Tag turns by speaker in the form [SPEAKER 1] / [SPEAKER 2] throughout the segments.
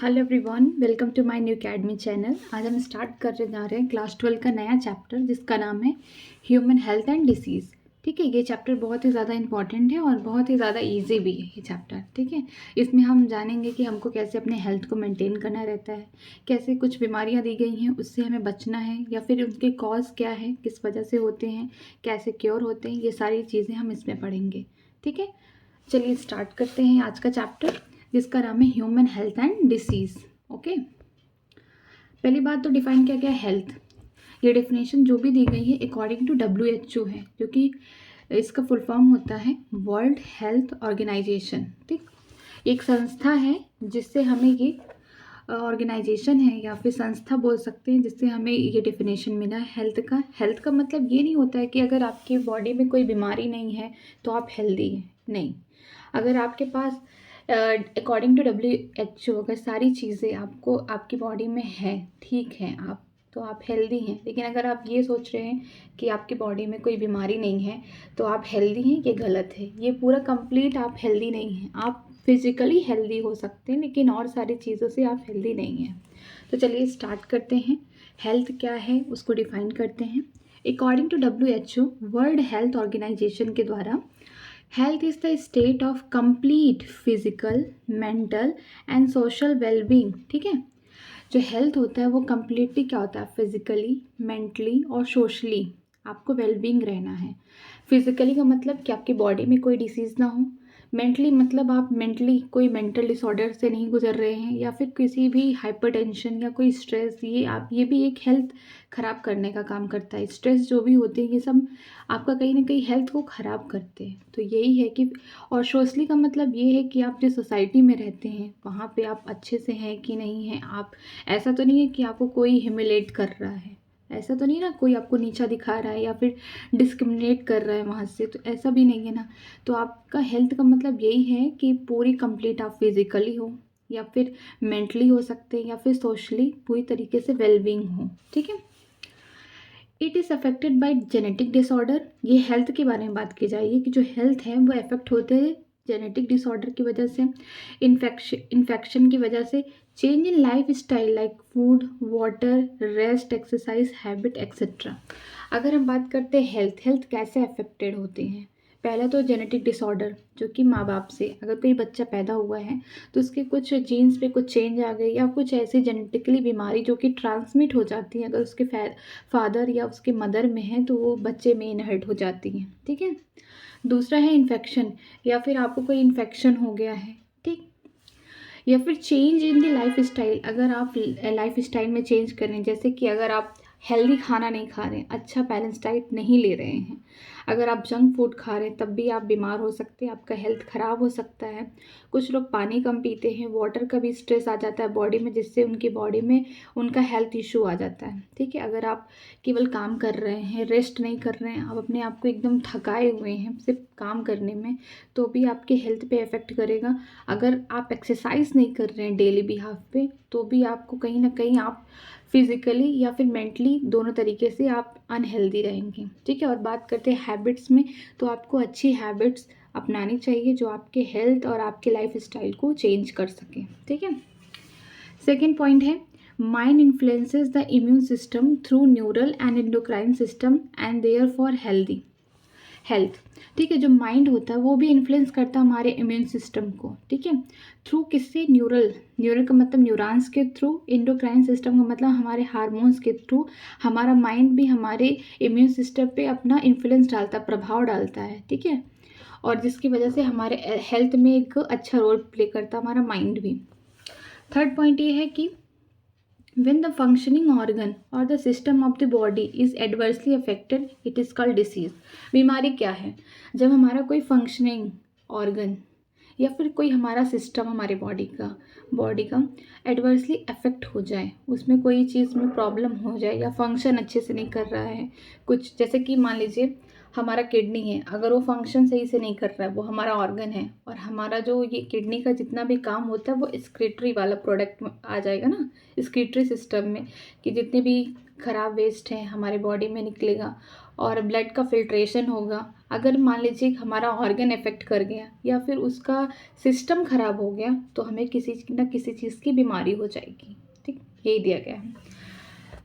[SPEAKER 1] Hello everyone, welcome to my new academy channel. आज हम start करने जा रहे हैं क्लास 12 का नया चैप्टर जिसका नाम है ह्यूमन हेल्थ एंड डिसीज़। ठीक है, ये चैप्टर बहुत ही ज़्यादा इंपॉर्टेंट है और बहुत ही ज़्यादा इजी भी है ये चैप्टर। ठीक है, इसमें हम जानेंगे कि हमको कैसे अपने हेल्थ को मेंटेन करना रहता है, कैसे कुछ बीमारियाँ दी गई हैं उससे हमें बचना है या फिर उनके कॉज क्या है, किस वजह से होते हैं, कैसे क्योर होते हैं, ये सारी चीज़ें हम इसमें पढ़ेंगे। ठीक है, चलिए स्टार्ट करते हैं आज का चैप्टर जिसका नाम है human health and disease. Okay, पहली बात तो डिफाइन क्या क्या है हेल्थ। ये डेफिनेशन जो भी दी गई है अकॉर्डिंग टू WHO है, जो कि इसका फुल फॉर्म होता है वर्ल्ड हेल्थ ऑर्गेनाइजेशन। ठीक, एक संस्था है जिससे हमें ये ऑर्गेनाइजेशन है या फिर संस्था बोल सकते हैं जिससे हमें ये डेफिनेशन मिला है हेल्थ का। हेल्थ का मतलब ये नहीं होता है कि अगर आपकी बॉडी में कोई बीमारी नहीं है तो आप हेल्दी हैं, नहीं। अगर आपके पास अकॉर्डिंग टू WHO अगर सारी चीज़ें आपको आपकी बॉडी में है, ठीक है, आप तो आप हेल्दी हैं। लेकिन अगर आप ये सोच रहे हैं कि आपकी बॉडी में कोई बीमारी नहीं है तो आप हेल्दी हैं, ये गलत है। ये पूरा कंप्लीट आप हेल्दी नहीं हैं। आप फिजिकली हेल्दी हो सकते हैं लेकिन और सारी चीज़ों से आप हेल्दी नहीं हैं। तो चलिए स्टार्ट करते हैं। हेल्थ क्या है उसको डिफाइन करते हैं। According to WHO world health organisation के द्वारा health is the state of complete physical, mental and social wellbeing. ठीक है, जो हेल्थ होता है वो कम्प्लीटली क्या होता है, फिजिकली, मेंटली और सोशली आपको वेलबींग रहना है। फिजिकली का मतलब कि आपकी बॉडी में कोई डिसीज़ ना हो। मेंटली मतलब आप मेंटली कोई मेंटल डिसऑर्डर से नहीं गुजर रहे हैं या फिर किसी भी हाइपरटेंशन या कोई स्ट्रेस, ये भी एक हेल्थ ख़राब करने का काम करता है। स्ट्रेस जो भी होते हैं ये सब आपका कहीं ना कहीं हेल्थ को ख़राब करते हैं। तो यही है कि, और सोशली का मतलब ये है कि आप जिस सोसाइटी में रहते हैं वहाँ पे आप अच्छे से हैं कि नहीं हैं। आप ऐसा तो नहीं है कि आपको कोई ह्यूमिलेट कर रहा है, ऐसा तो नहीं ना, कोई आपको नीचा दिखा रहा है या फिर डिस्क्रिमिनेट कर रहा है वहाँ से, तो ऐसा भी नहीं है ना। तो आपका हेल्थ का मतलब यही है कि पूरी कंप्लीट आप फिजिकली हो या फिर मेंटली हो सकते हैं या फिर सोशली पूरी तरीके से वेलबींग हो। ठीक है, it is affected by genetic disorder. ये हेल्थ के बारे में बात की जाएगी कि जो हेल्थ है वो अफेक्ट होते हैं जेनेटिक डिसऑर्डर की वजह से, इन्फेक्शन की वजह से, change in life style like food, water, rest, exercise habit etcetera. अगर हम बात करते हैं हेल्थ कैसे अफेक्टेड होते हैं, पहला तो जेनेटिक डिसऑर्डर, जो कि माँ बाप से अगर कोई बच्चा पैदा हुआ है तो उसके कुछ जीन्स पे कुछ चेंज आ गई या कुछ ऐसी जेनेटिकली बीमारी जो कि ट्रांसमिट हो जाती है, अगर उसके फादर या उसके मदर में है तो वो बच्चे में इनहेरिट हो जाती हैं। ठीक है, दूसरा है इन्फेक्शन, या फिर आपको कोई इन्फेक्शन हो गया है। ठीक, या फिर change in the life style, अगर आप लाइफ स्टाइल में चेंज कर रहे हैं, जैसे कि अगर आप हेल्दी खाना नहीं खा रहे हैं, अच्छा बैलेंस डाइट नहीं ले रहे हैं, अगर आप जंक फूड खा रहे हैं तब भी आप बीमार हो सकते हैं, आपका हेल्थ ख़राब हो सकता है। कुछ लोग पानी कम पीते हैं, वाटर का भी स्ट्रेस आ जाता है बॉडी में, जिससे उनकी बॉडी में उनका हेल्थ इशू आ जाता है। ठीक है, अगर आप केवल काम कर रहे हैं, रेस्ट नहीं कर रहे हैं, आप अपने आप को एकदम थकाए हुए हैं सिर्फ काम करने में, तो भी आपके हेल्थ पे इफ़ेक्ट करेगा। अगर आप एक्सरसाइज नहीं कर रहे हैं डेली बिहाफ पे तो भी आपको कहीं ना कहीं आप फिजिकली या फिर मेंटली दोनों तरीके से आप अनहेल्दी रहेंगे। ठीक है, और बात करते हैं हैबिट्स में, तो आपको अच्छी हैबिट्स अपनानी चाहिए जो आपके हेल्थ और आपके लाइफ स्टाइल को चेंज कर सकें। ठीक है, सेकेंड पॉइंट है mind influences the immune system through neural and endocrine system and therefore healthy health. ठीक है, जो माइंड होता है वो भी इन्फ्लुएंस करता है हमारे इम्यून सिस्टम को। ठीक है, थ्रू किससे, न्यूरल का मतलब न्यूरॉन्स के थ्रू, एंडोक्राइन सिस्टम का मतलब हमारे हार्मोन्स के थ्रू। हमारा माइंड भी हमारे इम्यून सिस्टम पे अपना इन्फ्लुएंस डालता है, प्रभाव डालता है। ठीक है, और जिसकी वजह से हमारे हेल्थ में एक अच्छा रोल प्ले करता है हमारा माइंड भी। थर्ड पॉइंट ये है कि when the functioning organ or the system of the body is adversely affected it is called disease। बीमारी क्या है, जब हमारा कोई फंक्शनिंग ऑर्गन या फिर कोई हमारा सिस्टम हमारे बॉडी का एडवर्सली अफेक्ट हो जाए, उसमें कोई चीज़ में प्रॉब्लम हो जाए या फंक्शन अच्छे से नहीं कर रहा है कुछ, जैसे कि मान लीजिए हमारा किडनी है, अगर वो फंक्शन सही से नहीं कर रहा है, वो हमारा ऑर्गन है, और हमारा जो ये किडनी का जितना भी काम होता है वो एक्सक्रीटरी वाला प्रोडक्ट में आ जाएगा ना, एक्सक्रीटरी सिस्टम में, कि जितने भी खराब वेस्ट हैं हमारे बॉडी में निकलेगा और ब्लड का फिल्ट्रेशन होगा। अगर मान लीजिए हमारा ऑर्गन इफेक्ट कर गया या फिर उसका सिस्टम खराब हो गया तो हमें किसी न किसी चीज़ की बीमारी हो जाएगी। ठीक, यही दिया गया है।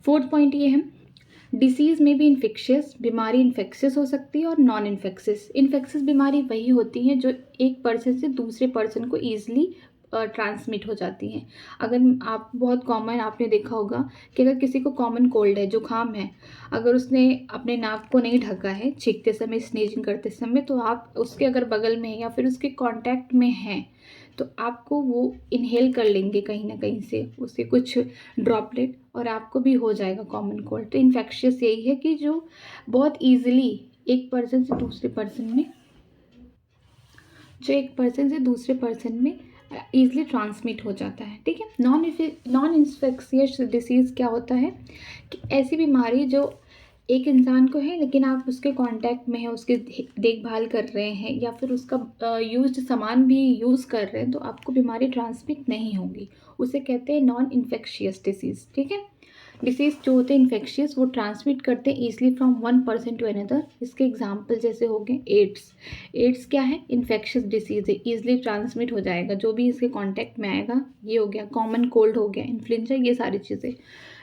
[SPEAKER 1] फोर्थ पॉइंट ये है, डिसीज़ में भी इन्फेक्शियस, बीमारी इन्फेक्शियस हो सकती है और नॉन इन्फेक्शियस। इन्फेक्शियस बीमारी वही होती है जो एक पर्सन से दूसरे पर्सन को ईजिली ट्रांसमिट हो जाती हैं। अगर आप बहुत कॉमन आपने देखा होगा कि अगर किसी को कॉमन कोल्ड है, जुकाम है, अगर उसने अपने नाक को नहीं ढका है छींकते समय, स्नीजिंग करते समय, तो आप उसके अगर बगल में या फिर उसके कांटेक्ट में हैं तो आपको वो इनहेल कर लेंगे कहीं ना कहीं से उसके कुछ ड्रॉपलेट और आपको भी हो जाएगा कॉमन कोल्ड। तो इन्फेक्शियस यही है कि जो बहुत ईजिली एक पर्सन से दूसरे पर्सन में ईजिली ट्रांसमिट हो जाता है। ठीक है, नॉन इन्फेक्शियस डिसीज़ क्या होता है कि ऐसी बीमारी जो एक इंसान को है लेकिन आप उसके कांटेक्ट में हैं, उसकी देखभाल कर रहे हैं या फिर उसका यूज्ड सामान भी यूज़ कर रहे हैं तो आपको बीमारी ट्रांसमिट नहीं होगी, उसे कहते हैं नॉन इन्फेक्शियस डिसीज़। ठीक है, डिसीज़ जो होते हैं इन्फेक्शियस वो ट्रांसमिट करते हैं easily from one person to another. इसके एग्जाम्पल जैसे हो गए एड्स क्या है, इन्फेक्शियस डिसीज़ है, ईजिली ट्रांसमिट हो जाएगा, जो भी इसके कांटेक्ट में आएगा। ये हो गया कॉमन कोल्ड, हो गया इन्फ्लुएंजा, ये सारी चीज़ें।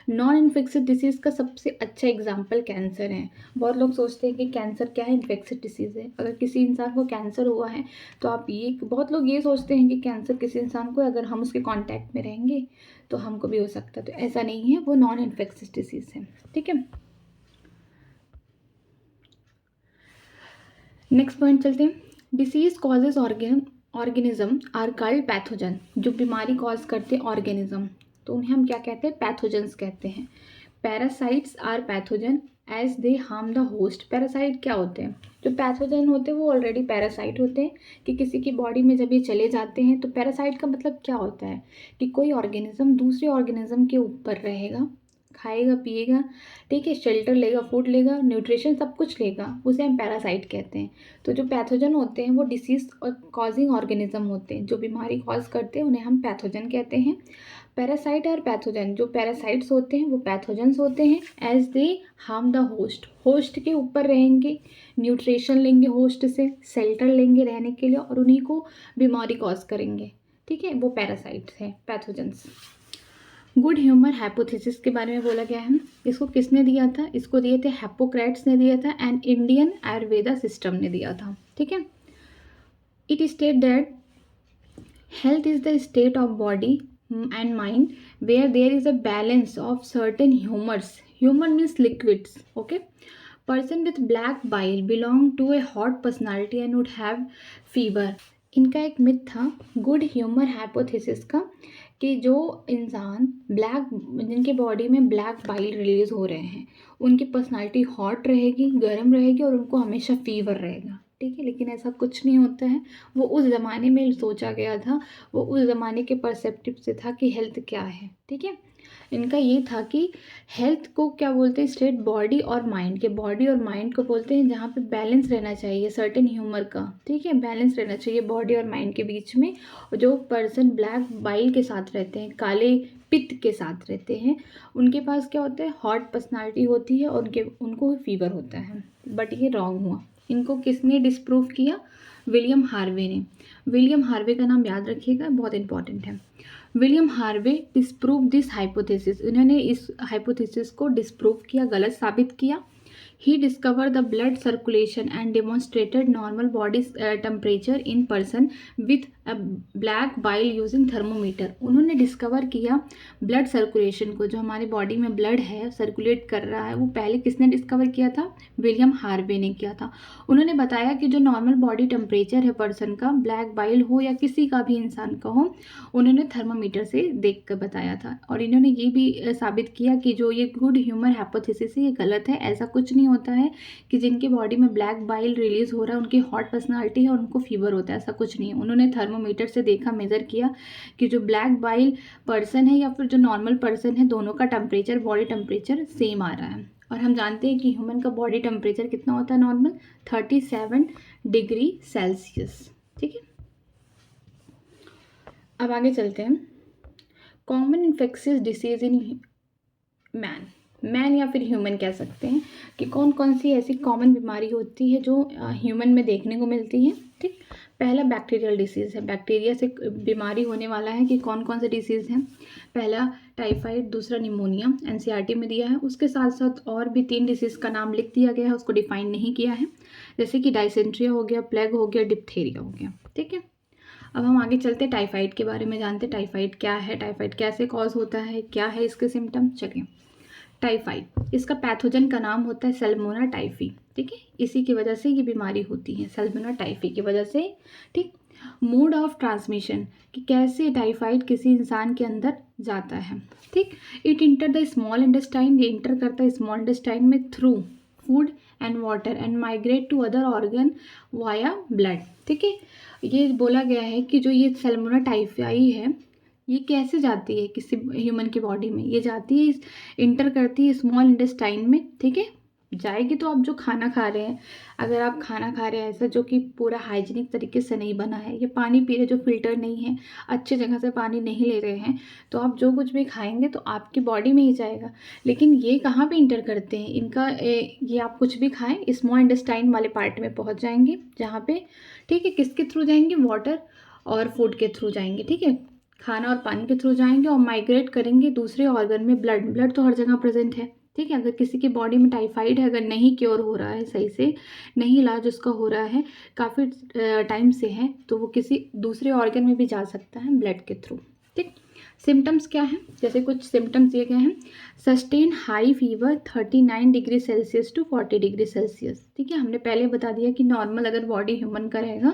[SPEAKER 1] नॉन इन्फेक्शियस डिसीज़ का सबसे अच्छा एग्जाम्पल कैंसर है। बहुत लोग सोचते हैं कि कैंसर क्या है, इन्फेक्शियस डिसीज़ है। अगर किसी इंसान को कैंसर हुआ है तो बहुत लोग ये सोचते हैं कि कैंसर किसी इंसान को अगर हम उसके कांटेक्ट में रहेंगे तो हमको भी हो सकता है, तो ऐसा नहीं है, वो नॉन इन्फेक्शियस डिसीज़ है। ठीक है, नेक्स्ट पॉइंट चलते हैं। Disease causes organism are called pathogen. जो बीमारी कॉज करते हैं ऑर्गेनिज्म तो उन्हें हम क्या कहते हैं, पैथोजेंस कहते हैं। Parasites are pathogen as they harm the host. Parasite क्या होते हैं, जो पैथोजन होते हैं वो ऑलरेडी पैरासाइट होते हैं कि किसी की बॉडी में जब ये चले जाते हैं। तो पैरासाइट का मतलब क्या होता है कि कोई ऑर्गेनिज्म दूसरे ऑर्गेनिज्म के ऊपर रहेगा, खाएगा पिएगा, ठीक है, शेल्टर लेगा, फूड लेगा, न्यूट्रिशन सब कुछ लेगा, उसे हम पैरासाइट कहते हैं। तो जो पैथोजन होते हैं वो डिसीज और कॉजिंग ऑर्गेनिज्म होते हैं, जो बीमारी कॉज करते हैं उन्हें हम पैथोजन कहते हैं। पैरासाइट और पैथोजन, जो पैरासाइट्स होते हैं वो पैथोजन्स होते हैं as they harm the host के ऊपर रहेंगे, न्यूट्रिशन लेंगे होस्ट से, शेल्टर लेंगे रहने के लिए और उन्हीं को बीमारी कॉज करेंगे। ठीक है, वो पैरासाइट्स हैं, पैथोजन्स। गुड ह्यूमर हाइपोथेसिस के बारे में बोला गया है। इसको किसने दिया था, इसको दिए थे हिप्पोक्रेट्स ने दिया था एंड इंडियन आयुर्वेदा सिस्टम ने दिया था। ठीक है, it state that health is the state of body and mind where there is a balance of certain humours. Humour means liquids. Okay, person with black bile belong to a hot personality and would have fever. इनका एक myth था good humour hypothesis का कि जो इंसान जिनके body में black bile release हो रहे हैं उनकी पर्सनालिटी हॉट रहेगी, गर्म रहेगी और उनको हमेशा फीवर रहेगा। ठीक है, लेकिन ऐसा कुछ नहीं होता है। वो उस ज़माने में सोचा गया था, वो उस ज़माने के परसेप्टिव से था कि हेल्थ क्या है। ठीक है, इनका ये था कि हेल्थ को क्या बोलते हैं, स्टेट बॉडी और माइंड के, बॉडी और माइंड को बोलते हैं जहाँ पे बैलेंस रहना चाहिए सर्टेन ह्यूमर का। ठीक है, बैलेंस रहना चाहिए बॉडी और माइंड के बीच में। जो पर्सन ब्लैक बाइल के साथ रहते हैं, काले पित्त के साथ रहते हैं, उनके पास क्या होता है, हॉट पर्सनालिटी होती है और उनको फीवर होता है। बट ये रॉन्ग हुआ। इनको किसने डिस्प्रूव किया, विलियम हार्वे ने। विलियम हार्वे का नाम याद रखिएगा, बहुत इंपॉर्टेंट है। William Harvey disprove this hypothesis. इन्होंने इस हाइपोथेसिस को डिस्प्रूव किया, गलत साबित किया। He discovered the blood circulation and demonstrated normal body temperature in person with a black bile using thermometer। उन्होंने डिस्कवर किया ब्लड सर्कुलेशन को, जो हमारी बॉडी में ब्लड है सर्कुलेट कर रहा है, वो पहले किसने डिस्कवर किया था, विलियम हार्वे ने किया था। उन्होंने बताया कि जो नॉर्मल बॉडी टेम्परेचर है पर्सन का, ब्लैक बाइल हो या किसी का भी इंसान का हो, उन्होंने थर्मोमीटर से देख कर बताया था। और इन्होंने ये भी साबित किया कि जो ये गुड ह्यूमर हाइपोथेसिस है ये गलत है। ऐसा कुछ नहीं होता है कि जिनकी बॉडी में ब्लैक बाइल रिलीज हो रहा है उनकी हॉट पर्सनालिटी है और उनको फीवर होता है, ऐसा कुछ नहीं है। उन्होंने थर्मोमीटर से देखा, मेजर किया कि जो ब्लैक बाइल पर्सन है या फिर जो नॉर्मल पर्सन है, दोनों का टेम्परेचर, बॉडी टेम्परेचर सेम आ रहा है। और हम जानते हैं कि ह्यूमन का बॉडी टेम्परेचर कितना होता है नॉर्मल, 37 डिग्री सेल्सियस। ठीक है, अब आगे चलते हैं। Common infectious disease in man या फिर ह्यूमन कह सकते हैं कि कौन कौन सी ऐसी कॉमन बीमारी होती है जो ह्यूमन में देखने को मिलती है। ठीक, पहला बैक्टीरियल डिसीज़ है, बैक्टीरिया से बीमारी होने वाला है कि कौन कौन से डिसीज़ हैं। पहला टाइफाइड, दूसरा निमोनिया, एनसीईआरटी में दिया है। उसके साथ साथ और भी 3 डिसीज़ का नाम लिख दिया गया है, उसको डिफाइन नहीं किया है, जैसे कि डायसेंट्रिया हो गया, प्लेग हो गया, डिप्थेरिया हो गया। ठीक है, अब हम आगे चलते हैं, टाइफाइड के बारे में जानते हैं। टाइफाइड क्या है, टाइफाइड कैसे कॉज होता है, क्या है इसके सिम्टम। चलिए, टाइफाइड, इसका पैथोजन का नाम होता है सैल्मोना टाइफी। ठीक है, इसी की वजह से ये बीमारी होती है, सैल्मोना टाइफी की वजह से। ठीक, मोड ऑफ ट्रांसमिशन, कि कैसे टाइफाइड किसी इंसान के अंदर जाता है। ठीक, it enter the small intestine, ये इंटर करता है स्मॉल इंटेस्टाइन में through food and water and migrate to other organ via blood. ठीक है, ये बोला गया है कि जो ये सैल्मोना टाइफाई है ये कैसे जाती है किसी ह्यूमन की बॉडी में, ये जाती है, इंटर करती है स्मॉल इंटेस्टाइन में। ठीक है, जाएगी तो आप जो खाना खा रहे हैं, अगर आप खाना खा रहे हैं ऐसा जो कि पूरा हाइजीनिक तरीके से नहीं बना है, ये पानी पी रहे जो फिल्टर नहीं है, अच्छे जगह से पानी नहीं ले रहे हैं, तो आप जो कुछ भी खाएंगे तो आपकी बॉडी में ही जाएगा। लेकिन ये कहाँ पे इंटर करते हैं, इनका ये आप कुछ भी खाएं स्मॉल इंटेस्टाइन वाले पार्ट में पहुँच जाएंगे, जहाँ पे ठीक है किसके थ्रू जाएंगे, वाटर और फूड के थ्रू जाएंगे। ठीक है, खाना और पानी के थ्रू जाएंगे और माइग्रेट करेंगे दूसरे ऑर्गन में। ब्लड तो हर जगह प्रेजेंट है। ठीक है, अगर किसी की बॉडी में टाइफाइड है, अगर नहीं क्योर हो रहा है सही से, नहीं इलाज उसका हो रहा है, काफ़ी टाइम से है, तो वो किसी दूसरे ऑर्गन में भी जा सकता है ब्लड के थ्रू। ठीक, सिम्टम्स क्या हैं, जैसे कुछ सिम्टम्स दिए गए हैं। Sustain high fever 39 degree Celsius to 40 degree Celsius. ठीक है, हमने पहले बता दिया कि नॉर्मल अगर बॉडी ह्यूमन का रहेगा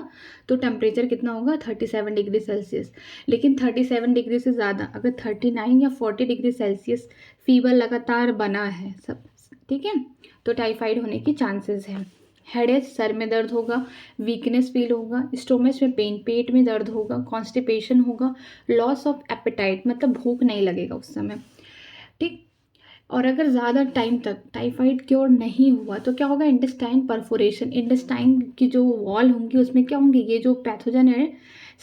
[SPEAKER 1] तो टेम्परेचर कितना होगा 37 डिग्री सेल्सियस, लेकिन 37 डिग्री से ज़्यादा अगर 39 या 40 डिग्री सेल्सियस फीवर लगातार बना है सब, ठीक है, तो टाइफाइड होने की चांसेस है। हेडेक, सर में दर्द होगा, वीकनेस फील होगा, स्टोमच में पेन, पेट में दर्द होगा, कॉन्स्टिपेशन होगा, लॉस ऑफ एपेटाइट, मतलब भूख नहीं लगेगा उस समय। ठीक, और अगर ज़्यादा टाइम तक टाइफाइड क्योर नहीं हुआ तो क्या होगा, इंटेस्टाइन परफोरेशन, इंटेस्टाइन की जो वॉल होंगी उसमें क्या होंगी, ये जो पैथोजन है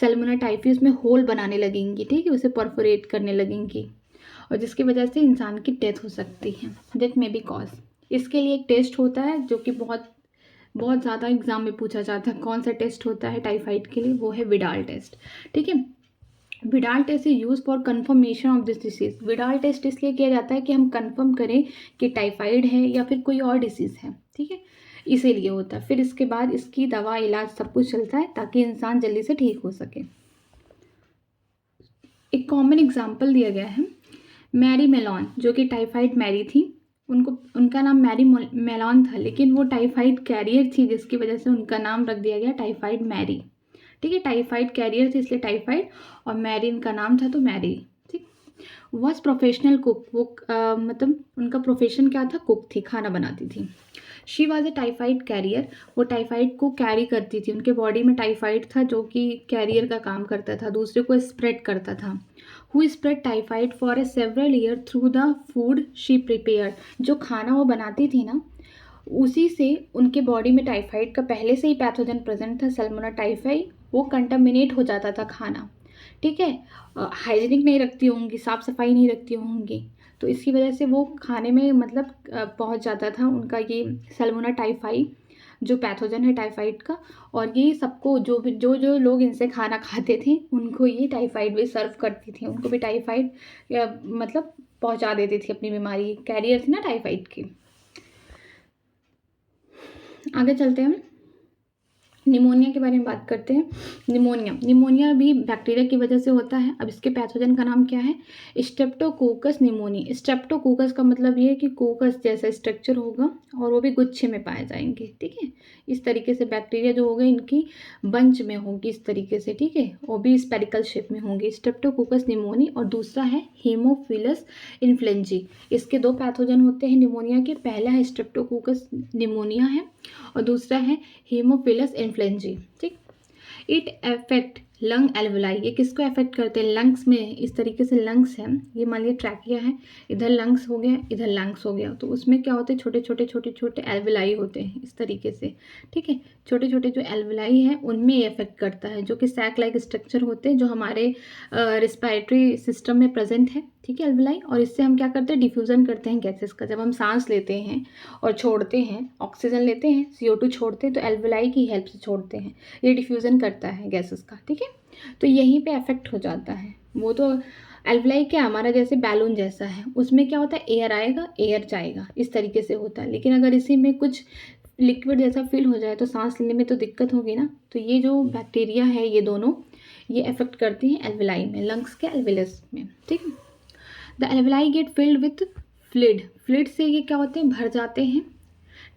[SPEAKER 1] सैल्मोना टाइफी उसमें होल बनाने लगेंगी। ठीक है, उसे परफोरेट करने लगेंगी और जिसकी वजह से इंसान की डेथ हो सकती है, डेथ में भी कॉज। इसके लिए एक टेस्ट होता है जो कि बहुत ज़्यादा एग्जाम में पूछा जाता है। कौन सा टेस्ट होता है टाइफाइड के लिए, वो है विडाल टेस्ट। ठीक है, Widal test is use for confirmation of this disease. Widal test इसलिए किया जाता है कि हम कंफर्म करें कि टाइफाइड है या फिर कोई और डिसीज़ है। ठीक है, इसीलिए होता है। फिर इसके बाद इसकी दवा, इलाज सब कुछ चलता है ताकि इंसान जल्दी से ठीक हो सके। एक कॉमन एग्जाम्पल दिया गया है, मैरी मेलॉन, जो कि टाइफाइड मैरी थी, उनका नाम मैरी मेलॉन था, लेकिन वो टाइफाइड कैरियर थी जिसकी वजह से उनका नाम रख दिया गया टाइफाइड मैरी। ठीक है, टाइफाइड कैरियर थी इसलिए टाइफाइड, और मैरी इनका नाम था तो मैरी। ठीक, वॉज प्रोफेशनल कुक, वो मतलब उनका प्रोफेशन क्या था, कुक थी, खाना बनाती थी। She was a typhoid carrier, वो टाइफाइड को कैरी करती थी, उनके बॉडी में टाइफाइड था जो कि कैरियर का काम करता था, दूसरे को स्प्रेड करता था। Who spread typhoid for a several year through the food she prepare, जो खाना वो बनाती थी ना उसी से उनके बॉडी में टाइफाइड का पहले से ही पैथोजन प्रेजेंट था, सैल्मोना टाइफाई, वो कंटामिनेट हो जाता था खाना। ठीक है, हाइजीनिक नहीं रखती होंगी, साफ़ सफाई नहीं रखती होंगी, तो इसकी वजह से वो खाने में मतलब पहुंच जाता था उनका ये सैल्मोना टाइफाई जो पैथोजन है टाइफाइड का। और ये सबको जो लोग इनसे खाना खाते थे उनको ये टाइफाइड भी सर्व करती थी, उनको भी टाइफाइड मतलब पहुंचा देती थी अपनी बीमारी, कैरियर थी ना टाइफाइड की। आगे चलते हैं, निमोनिया के बारे में बात करते हैं। निमोनिया भी बैक्टीरिया की वजह से होता है। अब इसके पैथोजन का नाम क्या है, स्ट्रेप्टोकोकस निमोनी। स्ट्रेप्टोकोकस का मतलब ये है कि कोकस जैसा स्ट्रक्चर होगा और वो भी गुच्छे में पाए जाएंगे। ठीक है, इस तरीके से बैक्टीरिया जो होगा इनकी बंच में होगी इस तरीके से। ठीक है, वो भी स्पेरिकल शेप में होंगी, स्ट्रेप्टोकोकस निमोनी। और दूसरा है हीमोफिलस इन्फ्लुएंजा। इसके 2 पैथोजन होते हैं निमोनिया के, पहला है स्ट्रेप्टोकोकस निमोनिया है और दूसरा है हीमोफिलस इन्फ्लुएंजा। ठीक, इट अफेक्ट लंग एल्वुलाई, ये किसको अफेक्ट करते हैं? लंग्स में। इस तरीके से लंग्स है, ये मान लिया ट्रैकिया है, इधर लंग्स हो गया, इधर लंग्स हो गया, तो उसमें क्या होते हैं? छोटे छोटे छोटे छोटे एल्वुलाई होते हैं इस तरीके से, ठीक है। छोटे छोटे जो एल्वुलाई हैं उनमें ये अफेक्ट करता है, जो कि सैक लाइक स्ट्रक्चर होते हैं जो हमारे रिस्पायरेटरी सिस्टम में प्रेजेंट है, ठीक है, एल्वुलाई। और इससे हम क्या करते हैं? डिफ्यूज़न करते हैं गैसेस का। जब हम सांस लेते हैं और छोड़ते हैं, ऑक्सीजन लेते हैं, CO2 छोड़ते हैं, तो एल्वुलाई की हेल्प से छोड़ते हैं, ये डिफ्यूज़न करता है गैसेस का, ठीक है। तो यहीं पे अफेक्ट हो जाता है। वो तो एल्वुलाई क्या हमारा जैसे बैलून जैसा है, उसमें क्या होता है? एयर आएगा, एयर जाएगा, इस तरीके से होता है। लेकिन अगर इसी में कुछ लिक्विड जैसा फील हो जाए तो सांस लेने में तो दिक्कत होगी ना। तो ये जो बैक्टीरिया है, ये दोनों ये अफेक्ट करती हैं एल्वुलाई में, लंग्स के एल्वेलस में, ठीक है। The alveoli get filled with fluid, fluid से ये क्या होते हैं? भर जाते हैं,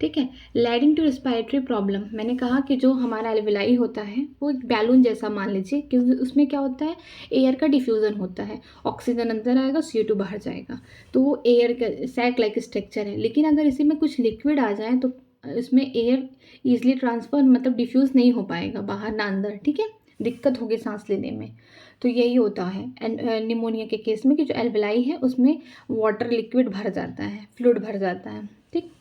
[SPEAKER 1] ठीक है। लीडिंग टू रिस्पायरेटरी प्रॉब्लम, मैंने कहा कि जो हमारा एल्वुलाई होता है वो एक बैलून जैसा मान लीजिए, क्योंकि उसमें क्या होता है? एयर का डिफ्यूज़न होता है, ऑक्सीजन अंदर आएगा, CO2 बाहर जाएगा, तो वो एयर का सैक लाइक स्ट्रक्चर है। लेकिन अगर इसी में कुछ लिक्विड आ जाए तो इसमें एयर ईजिली ट्रांसफर मतलब डिफ्यूज़ नहीं हो पाएगा बाहर ना अंदर, ठीक है, दिक्कत होगी सांस लेने में। तो यही होता है निमोनिया के केस में कि जो एल्वुलाई है उसमें वाटर लिक्विड भर जाता है, फ्लूइड भर जाता है, ठीक।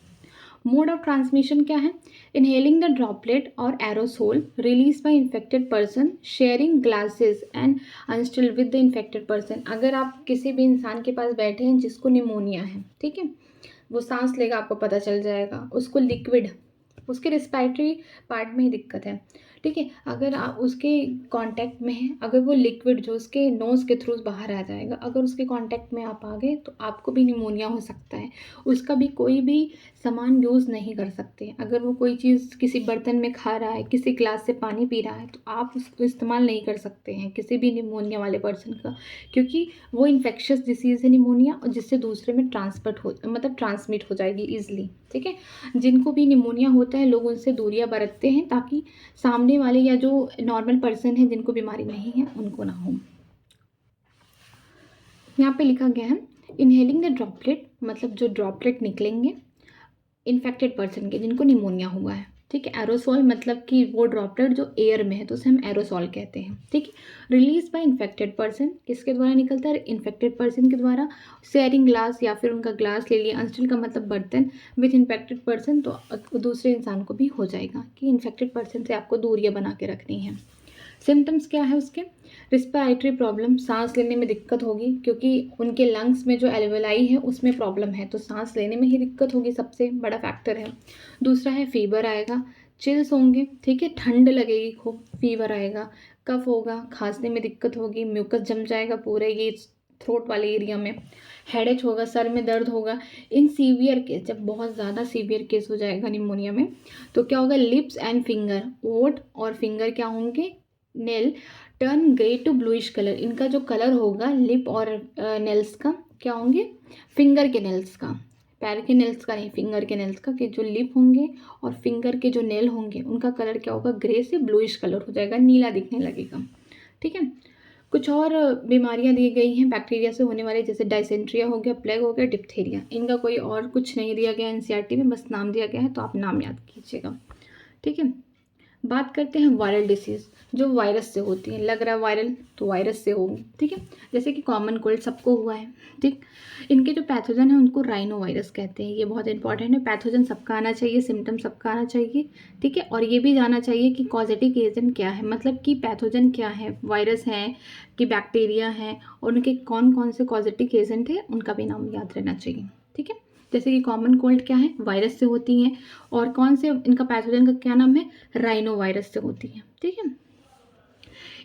[SPEAKER 1] मोड ऑफ ट्रांसमिशन क्या है? इनहेलिंग द ड्रॉपलेट और aerosol release by infected person, sharing glasses and utensil with the infected person. अगर आप किसी भी इंसान के पास बैठे हैं जिसको निमोनिया है, ठीक है, वो सांस लेगा, आपको पता चल जाएगा, उसको लिक्विड, उसके रिस्पायरेटरी पार्ट में ही दिक्कत है, ठीक है। अगर आप उसके कांटेक्ट में हैं, अगर वो लिक्विड जो उसके नोज़ के थ्रू बाहर आ जाएगा, अगर उसके कांटेक्ट में आप आ गए तो आपको भी निमोनिया हो सकता है। उसका भी कोई भी सामान यूज़ नहीं कर सकते। अगर वो कोई चीज़ किसी बर्तन में खा रहा है, किसी ग्लास से पानी पी रहा है, तो आप उसको इस्तेमाल नहीं कर सकते हैं किसी भी निमोनिया वाले पर्सन का, क्योंकि वो इन्फेक्शियस डिसीज़ है निमोनिया, और जिससे दूसरे में ट्रांसमिट हो जाएगी ईजिली, ठीक है। जिनको भी निमोनिया होता है लोग उनसे दूरियां बरतते हैं ताकि सामने वाले या जो नॉर्मल पर्सन है जिनको बीमारी नहीं है उनको ना हो। यहाँ पे लिखा गया है इनहेलिंग द ड्रॉपलेट, मतलब जो ड्रॉपलेट निकलेंगे इन्फेक्टेड पर्सन के जिनको निमोनिया हुआ है, ठीक है। एरोसॉल मतलब कि वो ड्रॉपलेट जो एयर में है तो उसे हम एरोसॉल कहते हैं, ठीक है। रिलीज बाय इन्फेक्टेड पर्सन, किसके द्वारा निकलता है? इन्फेक्टेड पर्सन के द्वारा। शेयरिंग ग्लास, या फिर उनका ग्लास ले लिया, अनस्टिल का मतलब बर्तन, विथ इन्फेक्टेड पर्सन, तो दूसरे इंसान को भी हो जाएगा कि इन्फेक्टेड पर्सन से आपको दूरियां बना के रखनी है। सिम्टम्स क्या है उसके? रिस्पायरेटरी प्रॉब्लम, सांस लेने में दिक्कत होगी, क्योंकि उनके लंग्स में जो एल्वुलाई है उसमें प्रॉब्लम है, तो सांस लेने में ही दिक्कत होगी, सबसे बड़ा फैक्टर है। दूसरा है फीवर आएगा, चिल्स होंगे, ठीक है, ठंड लगेगी खूब, फीवर आएगा, कफ होगा, खांसने में दिक्कत होगी, म्यूकस जम जाएगा पूरे ये थ्रोट वाले एरिया में, हेडेक होगा, सर में दर्द होगा। इन सीवियर केस, जब बहुत ज़्यादा सीवियर केस हो जाएगा निमोनिया में, तो क्या होगा? लिप्स एंड फिंगर, ओठ और फिंगर क्या होंगे? Nail turn grey to bluish colour, इनका जो कलर होगा लिप और नेल्स का क्या होंगे? फिंगर के नेल्स का, पैर के नेल्स का नहीं, फिंगर के नेल्स का, कि जो लिप होंगे और फिंगर के जो नेल होंगे उनका कलर क्या होगा? ग्रे से ब्लूइश कलर हो जाएगा, नीला दिखने लगेगा, ठीक है। कुछ और बीमारियां दी गई हैं बैक्टीरिया से होने वाले, जैसे डायसेंट्रिया हो गया, प्लेग हो गया, डिप्थीरिया। इनका कोई और कुछ नहीं दिया गया NCERT में, बस नाम दिया गया है, तो आप नाम याद कीजिएगा, ठीक है। बात करते हैं वायरल डिसीज़, जो वायरस से होती है। लग रहा है वायरल, तो वायरस से होगी, ठीक है। जैसे कि कॉमन कोल्ड सबको हुआ है, ठीक। इनके जो पैथोजन है उनको राइनो वायरस कहते हैं, ये बहुत इंपॉर्टेंट है। पैथोजन सबका आना चाहिए, सिम्टम सबका आना चाहिए, ठीक है। और ये भी जाना चाहिए कि कॉजेटिक एजेंट क्या है, मतलब कि पैथोजन क्या है, वायरस है कि बैक्टीरिया है, और उनके कौन कौन से कॉजेटिक एजेंट है उनका भी नाम याद रहना चाहिए, ठीक है। जैसे कि कॉमन कोल्ड क्या है? वायरस से होती हैं, और कौन से इनका पैथोजन का क्या नाम है? राइनो वायरस से होती है, ठीक है।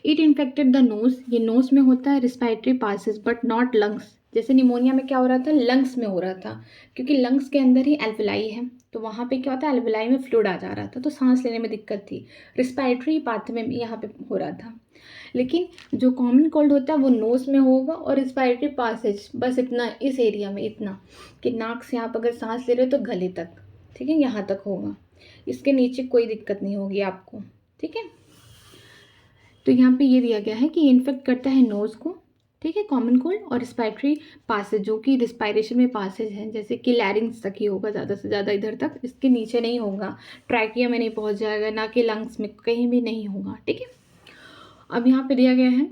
[SPEAKER 1] इट इन्फेक्टेड द नोज, ये नोज में होता है, respiratory passes but not lungs. जैसे निमोनिया में क्या हो रहा था? लंग्स में हो रहा था, क्योंकि लंग्स के अंदर ही एल्वुलाई है, तो वहाँ पे क्या होता है? एल्वुलाई में फ्लूइड आ जा रहा था, तो सांस लेने में दिक्कत थी। रिस्पायरेटरी पाथ में यहाँ पे हो रहा था। लेकिन जो कॉमन कोल्ड होता है वो नोज में होगा, और रिस्पायरेटरी पासेज बस इतना, इस एरिया में इतना, कि नाक से आप अगर सांस ले रहे हो तो गले तक, ठीक है, यहाँ तक होगा, इसके नीचे कोई दिक्कत नहीं होगी आपको, ठीक है। तो यहाँ पे ये दिया गया है कि इन्फेक्ट करता है नोज़ को, ठीक है, कॉमन कोल्ड, और रिस्पायरेटरी पासेज, जो कि रिस्पायरेशन में पासेज हैं, जैसे कि लैरिंग्स तक ही होगा, ज़्यादा से ज़्यादा इधर तक, इसके नीचे नहीं होगा, ट्रैकिया में नहीं पहुँच जाएगा, ना कि लंग्स में, कहीं भी नहीं होगा, ठीक है। अब यहाँ पे दिया गया है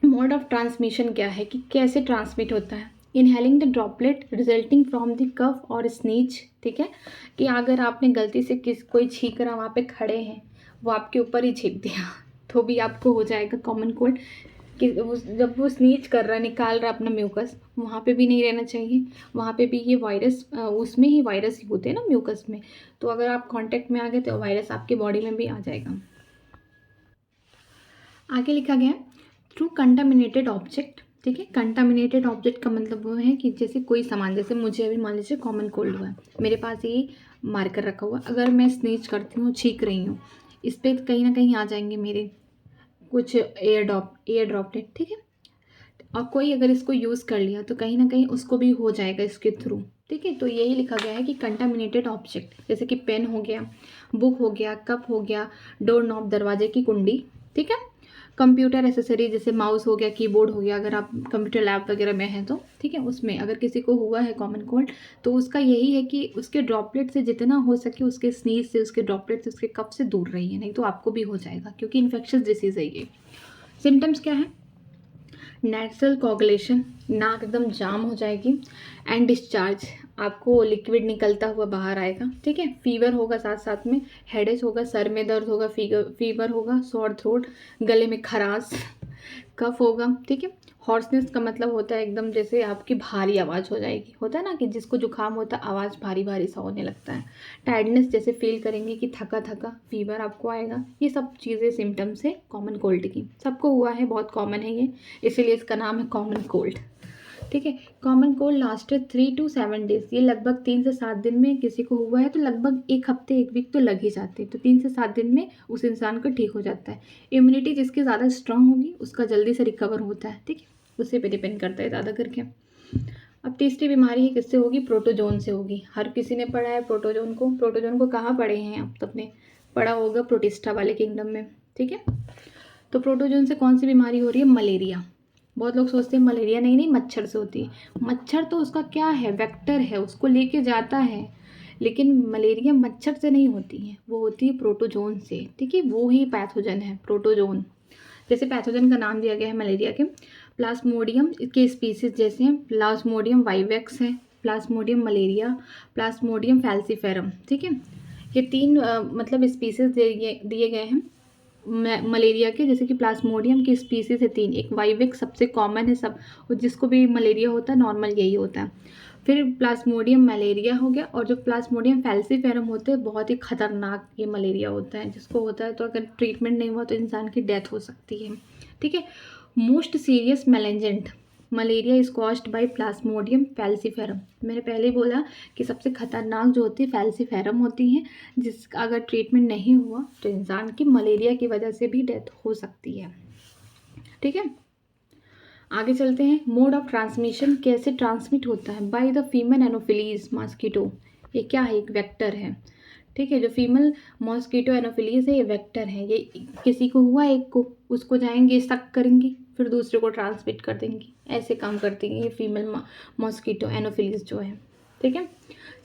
[SPEAKER 1] मोड ऑफ ट्रांसमिशन क्या है, कि कैसे ट्रांसमिट होता है। Inhaling the droplet resulting from the cough और स्नीच, ठीक है, कि अगर आपने गलती से कोई छींक रहा वहाँ पे खड़े हैं, वो आपके ऊपर ही छींक दिया तो भी आपको हो जाएगा कॉमन कोल्ड। कि जब वो स्नीच कर रहा है, निकाल रहा है अपना म्यूकस, वहाँ पे भी नहीं रहना चाहिए, वहाँ पे भी ये वायरस, उसमें ही वायरस होते हैं ना म्यूकस में, तो अगर आप कांटेक्ट में आ गए तो वायरस आपकी बॉडी में भी आ जाएगा। आगे लिखा गया थ्रू कंटामिनेटेड ऑब्जेक्ट, ठीक है। कंटामिनेटेड ऑब्जेक्ट का मतलब वो है कि जैसे कोई सामान, जैसे मुझे अभी मान लीजिए कॉमन कोल्ड हुआ है, मेरे पास ये मार्कर रखा हुआ, अगर मैं स्नीच करती हूँ, छींक रही हूँ, इस पर कहीं ना कहीं आ जाएंगे मेरे कुछ एयर ड्रॉपलेट, ठीक है। और कोई अगर इसको यूज़ कर लिया तो कहीं ना कहीं उसको भी हो जाएगा इसके थ्रू, ठीक है। तो यही लिखा गया है कि कंटामिनेटेड ऑब्जेक्ट, जैसे कि पेन हो गया, बुक हो गया, कप हो गया, डोर नॉब दरवाजे की कुंडी, ठीक है। कंप्यूटर एसेसरी जैसे माउस हो गया, कीबोर्ड हो गया, अगर आप कंप्यूटर लैब वगैरह में हैं तो, ठीक है, उसमें अगर किसी को हुआ है कॉमन कोल्ड तो उसका यही है कि उसके ड्रॉपलेट से जितना हो सके, उसके स्नीज से, उसके ड्रॉपलेट से, उसके कफ से दूर रहिए, नहीं तो आपको भी हो जाएगा, क्योंकि इन्फेक्शस डिसीज़ है ये। सिम्टम्स क्या है? नेचुरल कोगुलेशन, नाक एकदम जाम हो जाएगी, एंड डिस्चार्ज, आपको लिक्विड निकलता हुआ बाहर आएगा, ठीक है। फीवर होगा, साथ साथ में हेडेज होगा, सर में दर्द होगा, फीवर होगा, सॉर थ्रोट, गले में खराश, कफ होगा, ठीक है। हॉर्सनेस का मतलब होता है एकदम जैसे आपकी भारी आवाज़ हो जाएगी, होता है ना कि जिसको जुकाम होता है आवाज़ भारी भारी सा होने लगता है। टायर्डनेस जैसे फील करेंगे कि थका थका, फीवर आपको आएगा। ये सब चीज़ें सिम्टम्स है कॉमन कोल्ड की, सबको हुआ है, बहुत कॉमन है ये, इसीलिए इसका नाम है कॉमन कोल्ड, ठीक है। Common cold lasted 3 to 7 days, ये लगभग 3 से 7 दिन में किसी को हुआ है तो लगभग एक हफ्ते, एक वीक तो लग ही जाते हैं, तो 3 से 7 दिन में उस इंसान को ठीक हो जाता है। इम्यूनिटी जिसकी ज़्यादा स्ट्रांग होगी उसका जल्दी से रिकवर होता है, ठीक है, उसी पे डिपेंड करता है ज़्यादा करके। अब तीसरी बीमारी ही किससे होगी? प्रोटोजोन से होगी। हर किसी ने पढ़ा है प्रोटोजोन को। प्रोटोजोन को कहाँ पढ़े हैं आप? तो अपने पढ़ा होगा प्रोटिस्टा वाले किंगडम में, ठीक है। तो प्रोटोजोन से कौन सी बीमारी हो रही है? मलेरिया। बहुत लोग सोचते हैं मलेरिया नहीं नहीं मच्छर से होती है। मच्छर तो उसका क्या है, वेक्टर है, उसको लेके जाता है, लेकिन मलेरिया मच्छर से नहीं होती है, वो होती है प्रोटोजोन से, ठीक है। वो ही पैथोजन है प्रोटोजोन। जैसे पैथोजन का नाम दिया गया है मलेरिया के, प्लाज्मोडियम के स्पीसीज जैसे हैं, प्लाज्मोडियम वाइवेक्स है, प्लाज्मोडियम मलेरिया, प्लाज्मोडियम फैल्सीफेरम, ठीक है। ये तीन मतलब स्पीसीज दिए गए हैं मलेरिया के। जैसे कि प्लाज्मोडियम की स्पीसीज है 3, एक वाइवेक्स सबसे कॉमन है सब, और जिसको भी मलेरिया होता है नॉर्मल यही होता है। फिर प्लाज्मोडियम मलेरिया हो गया, और जो प्लाज्मोडियम फैल्सीफेरम होते हैं बहुत ही खतरनाक ये मलेरिया होता है, जिसको होता है तो अगर ट्रीटमेंट नहीं हुआ तो इंसान की डेथ हो सकती है, ठीक है। Most serious malignant malaria is caused by Plasmodium falciparum. मैंने पहले ही बोला कि सबसे खतरनाक जो होती है फैल्सीफेरम होती हैं, जिसका अगर ट्रीटमेंट नहीं हुआ तो इंसान की मलेरिया की वजह से भी डेथ हो सकती है, ठीक है। आगे चलते हैं। मोड ऑफ ट्रांसमिशन, कैसे ट्रांसमिट होता है? By the female anopheles mosquito. ये क्या है? एक वेक्टर है, ठीक है। जो फीमेल मॉस्किटो एनोफिलीज है ये वेक्टर है, ये किसी को हुआ एक को, उसको जाएंगे सक करेंगी, फिर दूसरे को ट्रांसमिट कर देंगी, ऐसे काम करती है ये फीमेल मॉस्किटो एनोफिलीज जो है, ठीक है।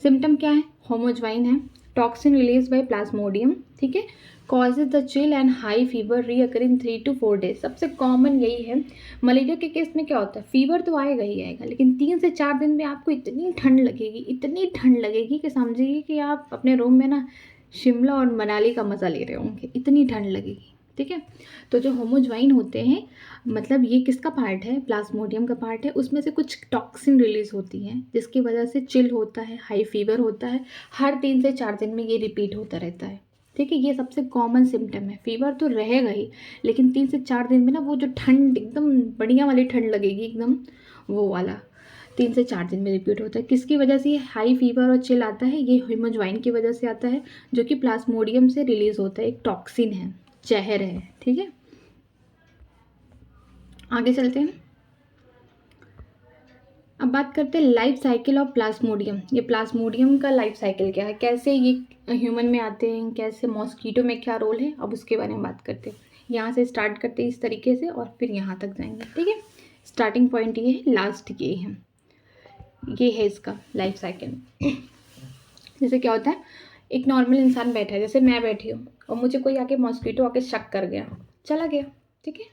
[SPEAKER 1] सिम्टम क्या है? होमोज्वाइन है, टॉक्सिन रिलीज बाय प्लाज्मोडियम, ठीक है। Causes the chill and high fever recur in 3 to 4 days. सबसे कॉमन यही है। मलेरिया के केस में क्या होता है? फीवर तो आएगा ही आएगा, लेकिन 3 से 4 दिन में आपको इतनी ठंड लगेगी, इतनी ठंड लगेगी कि समझिए कि आप अपने रूम में ना शिमला और मनाली का मज़ा ले रहे होंगे, इतनी ठंड लगेगी, ठीक है। तो जो होमोज्वाइन होते हैं, मतलब ये किसका पार्ट है? प्लाज्मोडियम का पार्ट है। उसमें से कुछ टॉक्सिन रिलीज होती हैं जिसकी वजह से चिल होता है, हाई फीवर होता है, हर 3 से 4 दिन में ये रिपीट होता रहता है, ठीक है। ये सबसे कॉमन सिम्टम है। फीवर तो रहेगा ही, लेकिन 3 से 4 दिन में ना वो जो ठंड एकदम बढ़िया वाली ठंड लगेगी एकदम, वो वाला 3 से 4 दिन में रिपीट होता है। किसकी वजह से ये हाई फीवर और चिल आता है? ये होमोज्वाइन की वजह से आता है, जो कि प्लाज्मोडियम से रिलीज होता है, एक टॉक्सिन है, जहर है, ठीक है। आगे चलते हैं। अब बात करते हैं लाइफ साइकिल ऑफ प्लाज्मोडियम। ये प्लाज्मोडियम का लाइफ साइकिल क्या है, कैसे ये ह्यूमन में आते हैं, कैसे मॉस्किटो में क्या रोल है, अब उसके बारे में बात करते हैं। यहाँ से स्टार्ट करते हैं इस तरीके से और फिर यहाँ तक जाएंगे, ठीक है। स्टार्टिंग पॉइंट ये है, लास्ट ये है, ये है इसका लाइफ साइकिल। जैसे क्या होता है, एक नॉर्मल इंसान बैठा है, जैसे मैं बैठी हूँ, और मुझे कोई आके मॉस्किटो आके शक कर गया, चला गया, ठीक है।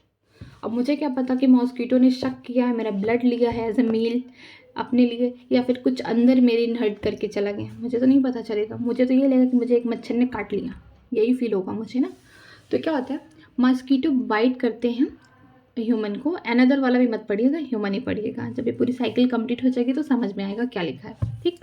[SPEAKER 1] अब मुझे क्या पता कि मॉस्किटो ने शक किया है, मेरा ब्लड लिया है एज अ मील अपने लिए, या फिर कुछ अंदर मेरे इनहर्ट करके चला गया, मुझे तो नहीं पता चलेगा। मुझे तो ये लगेगा कि मुझे एक मच्छर ने काट लिया, यही फील होगा मुझे ना। तो क्या होता है, मॉस्किटो बाइट करते हैं ह्यूमन को, अनदर वाला भी मत पढ़िएगा, ह्यूमन ही पढ़िएगा। जब ये पूरी साइकिल कंप्लीट हो जाएगी तो समझ में आएगा क्या लिखा है, ठीक।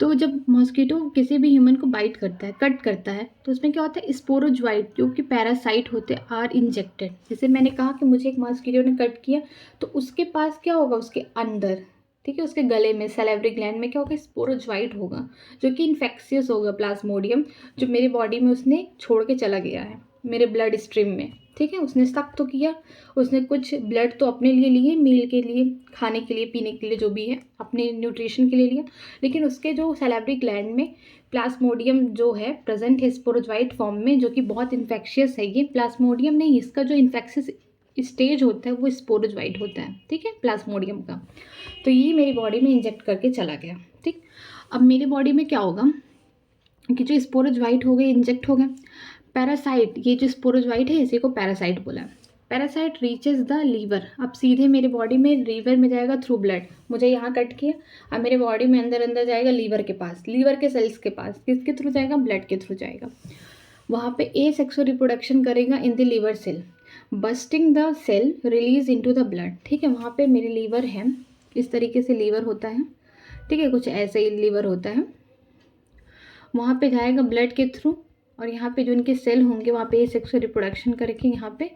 [SPEAKER 1] तो जब मॉस्किटो किसी भी ह्यूमन को बाइट करता है, कट करता है, तो उसमें क्या होता है, स्पोरोजोइट जो कि पैरासाइट होते हैं आर इंजेक्टेड। जैसे मैंने कहा कि मुझे एक मॉस्किटो ने कट किया, तो उसके पास क्या होगा, उसके अंदर, ठीक है, उसके गले में सैलिवरी ग्लैंड में क्या होगा, स्पोरोजोइट होगा, जो कि इन्फेक्शियस होगा प्लाज्मोडियम, जो मेरे बॉडी में उसने छोड़ के चला गया है मेरे ब्लड स्ट्रीम में, ठीक है। उसने सक तो किया, उसने कुछ ब्लड तो अपने लिए लिए, मील के लिए, खाने के लिए, पीने के लिए, जो भी है अपने न्यूट्रिशन के लिए लिया, लेकिन उसके जो सैलिवरी ग्लैंड में प्लाज्मोडियम जो है प्रेजेंट है स्पोरोजोइट फॉर्म में, जो कि बहुत इन्फेक्शियस है। ये प्लाज्मोडियम नहीं, इसका जो इन्फेक्शियस स्टेज होता है वो स्पोरोजोइट होता है, ठीक है, प्लाज्मोडियम का। तो ये मेरी बॉडी में इंजेक्ट करके चला गया, ठीक। अब मेरी बॉडी में क्या होगा कि जो स्पोरोजोइट हो गए, इंजेक्ट हो गए, पैरासाइट, ये जो स्पोरोजोइट है इसी को पैरासाइट बोला है। पैरासाइट रीचेज द लीवर, अब सीधे मेरे बॉडी में लीवर में जाएगा थ्रू ब्लड। मुझे यहाँ कट किया, अब मेरे बॉडी में अंदर अंदर जाएगा लीवर के पास, लीवर के सेल्स के पास, किसके थ्रू जाएगा, ब्लड के थ्रू जाएगा। वहाँ पे ए सेक्सुअल रिप्रोडक्शन करेगा in the liver cell, bursting the cell release into the blood, ठीक है। वहाँ पे मेरे लीवर है, इस तरीके से लीवर होता है, ठीक है, कुछ ऐसे ही लीवर होता है। वहाँ पे जाएगा ब्लड के थ्रू, और यहाँ पे जो इनके सेल होंगे वहाँ पे सेक्सुअल रिप्रोडक्शन करके यहाँ पे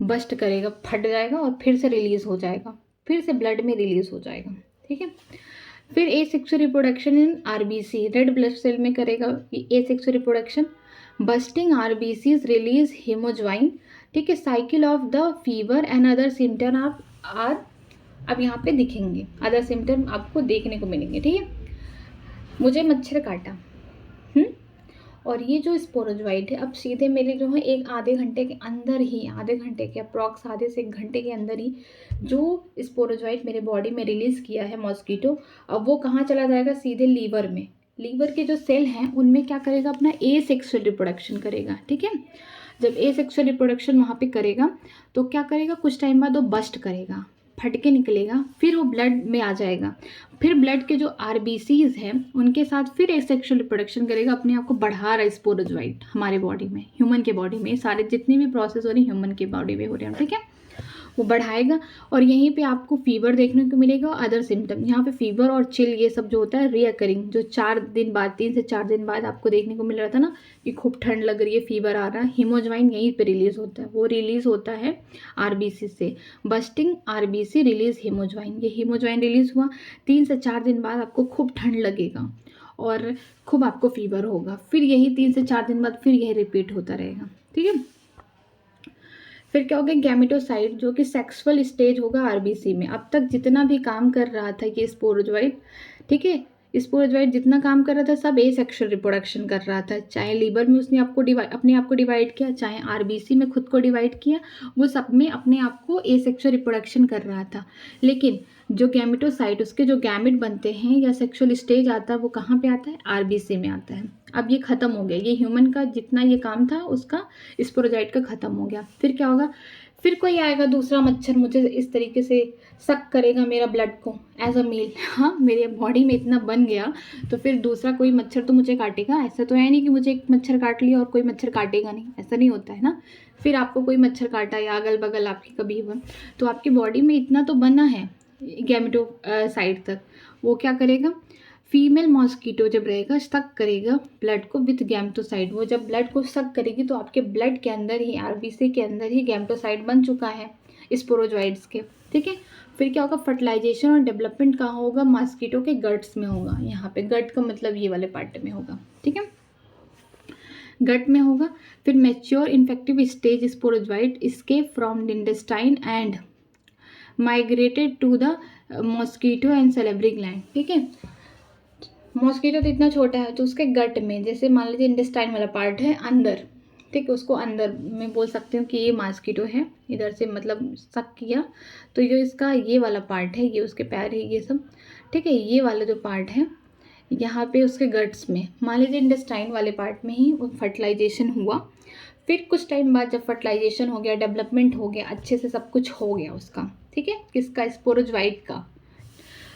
[SPEAKER 1] बस्ट करेगा, फट जाएगा और फिर से रिलीज़ हो जाएगा, फिर से ब्लड में रिलीज़ हो जाएगा, ठीक है। फिर asexual reproduction in RBC, red blood cell में करेगा asexual reproduction, bursting RBCs release haemozoin, ठीक है। Cycle of the fever and other symptom of are, अब यहाँ पे दिखेंगे अदर सिम्टम आपको देखने को मिलेंगे, ठीक है। मुझे मच्छर काटा, और ये जो स्पोरोजोइट है अब सीधे मेरे जो है एक आधे घंटे के अंदर ही, आधे घंटे के अप्रॉक्स, आधे से 1 घंटे के अंदर ही जो स्पोरोजोइट मेरे बॉडी में रिलीज़ किया है मॉस्किटो, अब वो कहाँ चला जाएगा, सीधे लीवर में। लीवर के जो सेल हैं उनमें क्या करेगा, अपना ए सेक्सुअल रिप्रोडक्शन करेगा, ठीक है। जब ए सेक्सुअल रिप्रोडक्शन वहाँ पे करेगा तो क्या करेगा, कुछ टाइम बाद वो बस्ट करेगा, फट के निकलेगा, फिर वो ब्लड में आ जाएगा, फिर ब्लड के जो आरबीसीज हैं उनके साथ फिर एसेक्सुअल रिप्रोडक्शन करेगा, अपने आप को बढ़ा रहा है स्पोरोजोइट हमारे बॉडी में, ह्यूमन के बॉडी में, सारे जितने भी प्रोसेस हो रहे हैं ह्यूमन के बॉडी में हो रहे हैं, ठीक है, वो बढ़ाएगा। और यहीं पे आपको फीवर देखने को मिलेगा, अदर सिम्टम, यहाँ पे फीवर और चिल ये सब जो होता है रियकरिंग, जो 4 दिन बाद, 3 से 4 दिन बाद आपको देखने को मिल रहा था ना कि खूब ठंड लग रही है, फीवर आ रहा है, हीमोज्वाइन यहीं पे रिलीज होता है, वो रिलीज होता है आरबीसी से, बस्टिंग आरबीसी रिलीज हीमोज्वाइन, ये हीमोज्वाइन रिलीज हुआ, 3 से 4 दिन बाद आपको खूब ठंड लगेगा और खूब आपको फीवर होगा, फिर यही 3 से 4 दिन बाद फिर यही रिपीट होता रहेगा, ठीक है। फिर क्या होगा, गैमेटोसाइट जो कि सेक्सुअल स्टेज होगा आरबीसी में। अब तक जितना भी काम कर रहा था ये स्पोरोजोइट, ठीक है, स्पोरोजोइट जितना काम कर रहा था सब ए सेक्सुअल रिप्रोडक्शन कर रहा था, चाहे लीवर में उसने आपको अपने आप को डिवाइड किया, चाहे आरबीसी में खुद को डिवाइड किया, वो सब में अपने आप को ए सेक्सुअल रिप्रोडक्शन कर रहा था। लेकिन जो गैमेटोसाइट, उसके जो गैमेट बनते हैं या सेक्सुअल स्टेज आता है वो कहाँ पे आता है, आरबीसी में आता है। अब ये खत्म हो गया, ये ह्यूमन का जितना ये काम था उसका स्पोरोजोइट का खत्म हो गया। फिर क्या होगा, फिर कोई आएगा दूसरा मच्छर मुझे इस तरीके से सक करेगा मेरा ब्लड को एज अ मील, हाँ मेरे बॉडी में इतना बन गया तो फिर दूसरा कोई मच्छर तो मुझे काटेगा। ऐसा तो है नहीं कि मुझे एक मच्छर काट लिया और कोई मच्छर काटेगा नहीं, ऐसा नहीं होता है ना। फिर आपको कोई मच्छर काटा या अगल बगल आपकी कभी हुआ तो आपकी बॉडी में इतना तो बना है गैमेटो साइड तक, वो क्या करेगा, फीमेल मॉस्किटो जब रहेगा सक करेगा ब्लड को विथ गैमेटोसाइड, वो जब ब्लड को सक करेगी तो आपके ब्लड के अंदर ही, आरबीसी के अंदर ही गैमेटोसाइड बन चुका है स्पोरोजोइड्स के, ठीक है। फिर क्या होगा, फर्टिलाइजेशन और डेवलपमेंट कहाँ होगा, मॉस्किटो के गट्स में होगा, यहाँ पे गट का मतलब ये वाले पार्ट में होगा, ठीक है, गट में होगा। फिर mature infective stage sporozoite escape from intestine and migrated to the mosquito and salivary gland, ठीक है। मॉस्किटो तो इतना छोटा है तो उसके गट में, जैसे मान लीजिए इंटेस्टाइन वाला पार्ट है अंदर, ठीक है, उसको अंदर में बोल सकते हो कि ये मॉस्किटो है, इधर से मतलब सक किया तो जो इसका ये वाला पार्ट है, ये उसके पैर है ये सब, ठीक है, ये वाला जो पार्ट है यहाँ पे उसके गट्स में, मान लीजिए इंटेस्टाइन वाले पार्ट में ही वो फर्टिलाइजेशन हुआ, फिर कुछ टाइम बाद जब फर्टिलाइजेशन हो गया, डेवलपमेंट हो गया, अच्छे से सब कुछ हो गया उसका, ठीक है, किसका, स्पोरोजोइट का,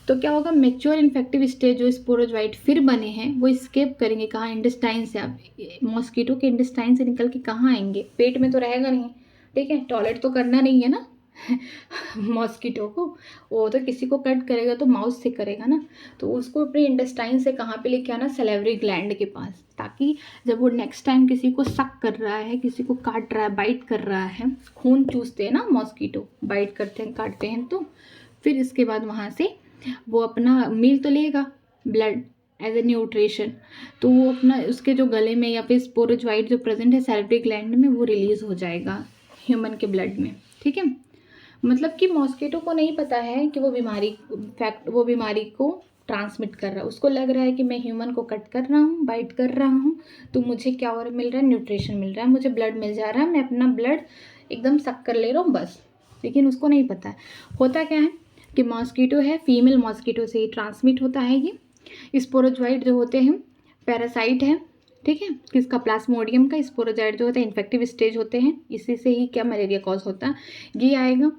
[SPEAKER 1] तो क्या होगा, मेच्योर इन्फेक्टिव स्टेज जो स्पोरोजोइट फिर बने हैं वो स्केप करेंगे कहाँ, इंटेस्टाइन से। अब मॉस्किटो के इंटेस्टाइन से निकल के कहाँ आएंगे, पेट में तो रहेगा नहीं, ठीक है, टॉयलेट तो करना नहीं है ना मॉस्किटो को, वो तो किसी को कट करेगा तो माउस से करेगा ना, तो उसको अपने इंटेस्टाइन से कहाँ पे लेके आना, सैलिवरी ग्लैंड के पास, ताकि जब वो नेक्स्ट टाइम किसी को सक कर रहा है, किसी को काट रहा है, बाइट कर रहा है, खून चूसते हैं ना मॉस्किटो, बाइट करते हैं, काटते हैं, तो फिर इसके बाद वहाँ से वो अपना मील तो लेगा, ब्लड एज ए न्यूट्रिशन, तो वो अपना उसके जो गले में या फिर स्पोरोजोइट जो प्रेजेंट है सैलिवरी ग्लैंड में, वो रिलीज हो जाएगा ह्यूमन के ब्लड में, ठीक है। मतलब कि मॉस्किटो को नहीं पता है कि वो बीमारी को ट्रांसमिट कर रहा है, उसको लग रहा है कि मैं ह्यूमन को कट कर रहा हूँ, बाइट कर रहा हूँ, तो मुझे क्या और मिल रहा है, न्यूट्रिशन मिल रहा है, मुझे ब्लड मिल जा रहा है, मैं अपना ब्लड एकदम सक कर ले रहा हूँ बस। लेकिन उसको नहीं पता है होता क्या है कि मॉस्किटो है, फीमेल मॉस्किटो से ही ट्रांसमिट होता है ये। स्पोरोजोइट जो होते हैं पैरासाइट है, ठीक है, किसका, प्लाज्मोडियम का। स्पोरोजोइट जो होता है इन्फेक्टिव स्टेज होते हैं, इसी से ही क्या मलेरिया कॉज होता है, ये आएगा।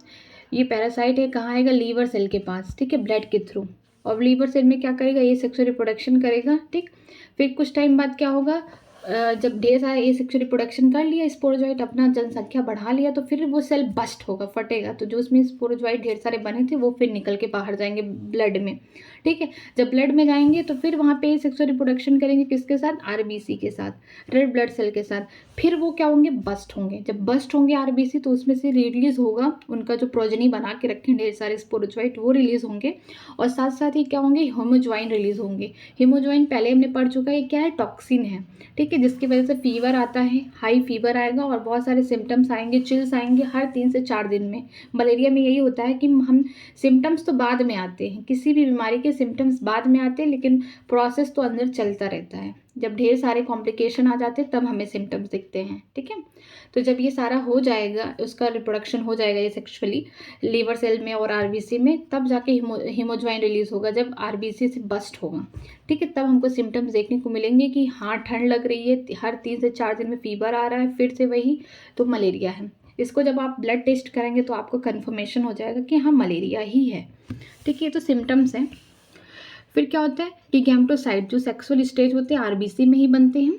[SPEAKER 1] ये पैरासाइट है, कहाँ आएगा, लीवर सेल के पास, ठीक है, ब्लड के थ्रू, और लीवर सेल में क्या करेगा, ये सेक्सुअल रिप्रोडक्शन करेगा, ठीक। फिर कुछ टाइम बाद क्या होगा, जब ढेर सारा ये सेक्सुअल रिप्रोडक्शन कर लिया स्पोरोजोइट, अपना जनसंख्या बढ़ा लिया, तो फिर वो सेल बस्ट होगा, फटेगा, तो जो उसमें स्पोरोजोइट ढेर सारे बने थे वो फिर निकल के बाहर जाएंगे ब्लड में, ठीक है। जब ब्लड में जाएंगे तो फिर वहाँ पे सेक्सुअल रिप्रोडक्शन करेंगे, किसके साथ, आरबीसी के साथ, रेड ब्लड सेल के साथ। फिर वो क्या होंगे, बस्ट होंगे। जब बस्ट होंगे आरबीसी, तो उसमें से रिलीज होगा उनका जो प्रोजनी बना के रखे ढेर सारे स्पोरोजोइट, वो रिलीज होंगे, और साथ साथ ही क्या होंगे, हीमोजोइन रिलीज होंगे। हीमोजोइन पहले हमने पढ़ चुका है, क्या है, टॉक्सिन है, ठीक है, जिसकी वजह से फीवर आता है, हाई फीवर आएगा और बहुत सारे सिम्टम्स आएंगे, चिल्स आएंगे हर 3 से 4 दिन में। मलेरिया में यही होता है कि हम सिम्टम्स तो बाद में आते हैं, किसी भी बीमारी के सिम्टम्स बाद में आते हैं, लेकिन प्रोसेस तो अंदर चलता रहता है। जब ढेर सारे कॉम्प्लिकेशन आ जाते हैं तब हमें सिम्टम्स दिखते हैं, ठीक है। तो जब ये सारा हो जाएगा, उसका रिप्रोडक्शन हो जाएगा ये सेक्सुअली लीवर सेल में और आरबीसी में, तब जाके हीमोजोइन रिलीज होगा, जब आरबीसी से बस्ट होगा, ठीक है। तब हमको सिम्टम्स देखने को मिलेंगे कि हाँ ठंड लग रही है, हर 3 से 4 दिन में फीवर आ रहा है, फिर से वही, तो मलेरिया है। इसको जब आप ब्लड टेस्ट करेंगे तो आपको कन्फर्मेशन हो जाएगा कि हाँ मलेरिया ही है, ठीक है। ये तो सिम्टम्स हैं। फिर क्या होता है कि गैमेटोसाइट जो सेक्सुअल स्टेज होते हैं आरबीसी में ही बनते हैं।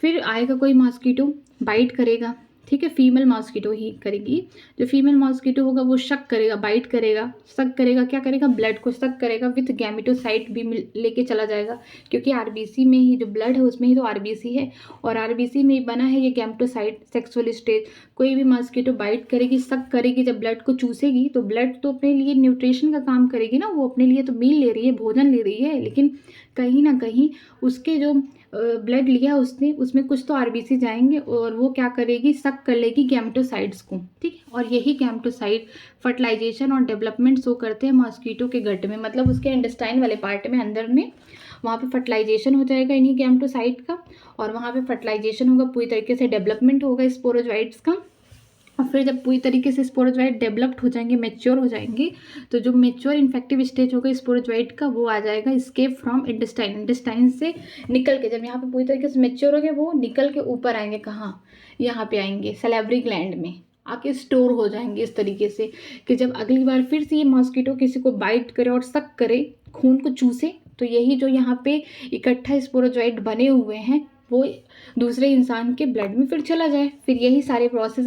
[SPEAKER 1] फिर आएगा कोई मॉस्किटो, बाइट करेगा, ठीक है, फीमेल मॉस्किटो ही करेगी। जो फीमेल मॉस्किटो होगा वो शक करेगा, बाइट करेगा, सक करेगा, क्या करेगा, ब्लड को सक करेगा, विथ गैमेटोसाइट भी लेके चला जाएगा, क्योंकि आरबीसी में ही जो ब्लड है उसमें ही तो आरबीसी है, और आरबीसी में ही बना है ये गैमेटोसाइट सेक्सुअल स्टेज। कोई भी मॉस्किटो बाइट करेगी, सक करेगी, जब ब्लड को चूसेगी तो ब्लड तो अपने लिए न्यूट्रिशन का काम करेगी ना, वो अपने लिए तो मील ले रही है, भोजन ले रही है, लेकिन कहीं ना कहीं उसके जो ब्लड लिया उसने, उसमें कुछ तो आरबीसी जाएंगे और वो क्या करेगी, सक कर लेगी गैमेटोसाइट्स को, ठीक है। और यही गैमेटोसाइट फर्टिलाइजेशन और डेवलपमेंट शो करते हैं मॉस्किटो के गट में, मतलब उसके इंटेस्टाइन वाले पार्ट में, अंदर में, वहाँ पे फर्टिलाइजेशन हो जाएगा इन्हीं गैमेटोसाइट का, और वहाँ पे फर्टिलाइजेशन होगा, पूरी तरीके से डेवलपमेंट होगा स्पोरोजोइट्स का। और फिर जब पूरी तरीके से स्पोरोजोइट डेवलप्ड हो जाएंगे, मैच्योर हो जाएंगे, तो जो मैच्योर इन्फेक्टिव स्टेज होगा स्पोरोजोइट का, वो आ जाएगा एस्केप फ्रॉम इंटेस्टाइन, इंटेस्टाइन से निकल के, जब यहाँ पे पूरी तरीके से मैच्योर हो गए, वो निकल के ऊपर आएंगे, कहाँ, यहाँ पे आएंगे सैलिवरी ग्लैंड में, आके स्टोर हो जाएंगे इस तरीके से कि जब अगली बार फिर से ये मॉस्किटो किसी को बाइट करे और सक करे, खून को चूसे, तो यही जो यहाँ पे इकट्ठा स्पोरोजोइट बने हुए हैं वो दूसरे इंसान के ब्लड में फिर चला जाए, फिर यही सारे प्रोसेस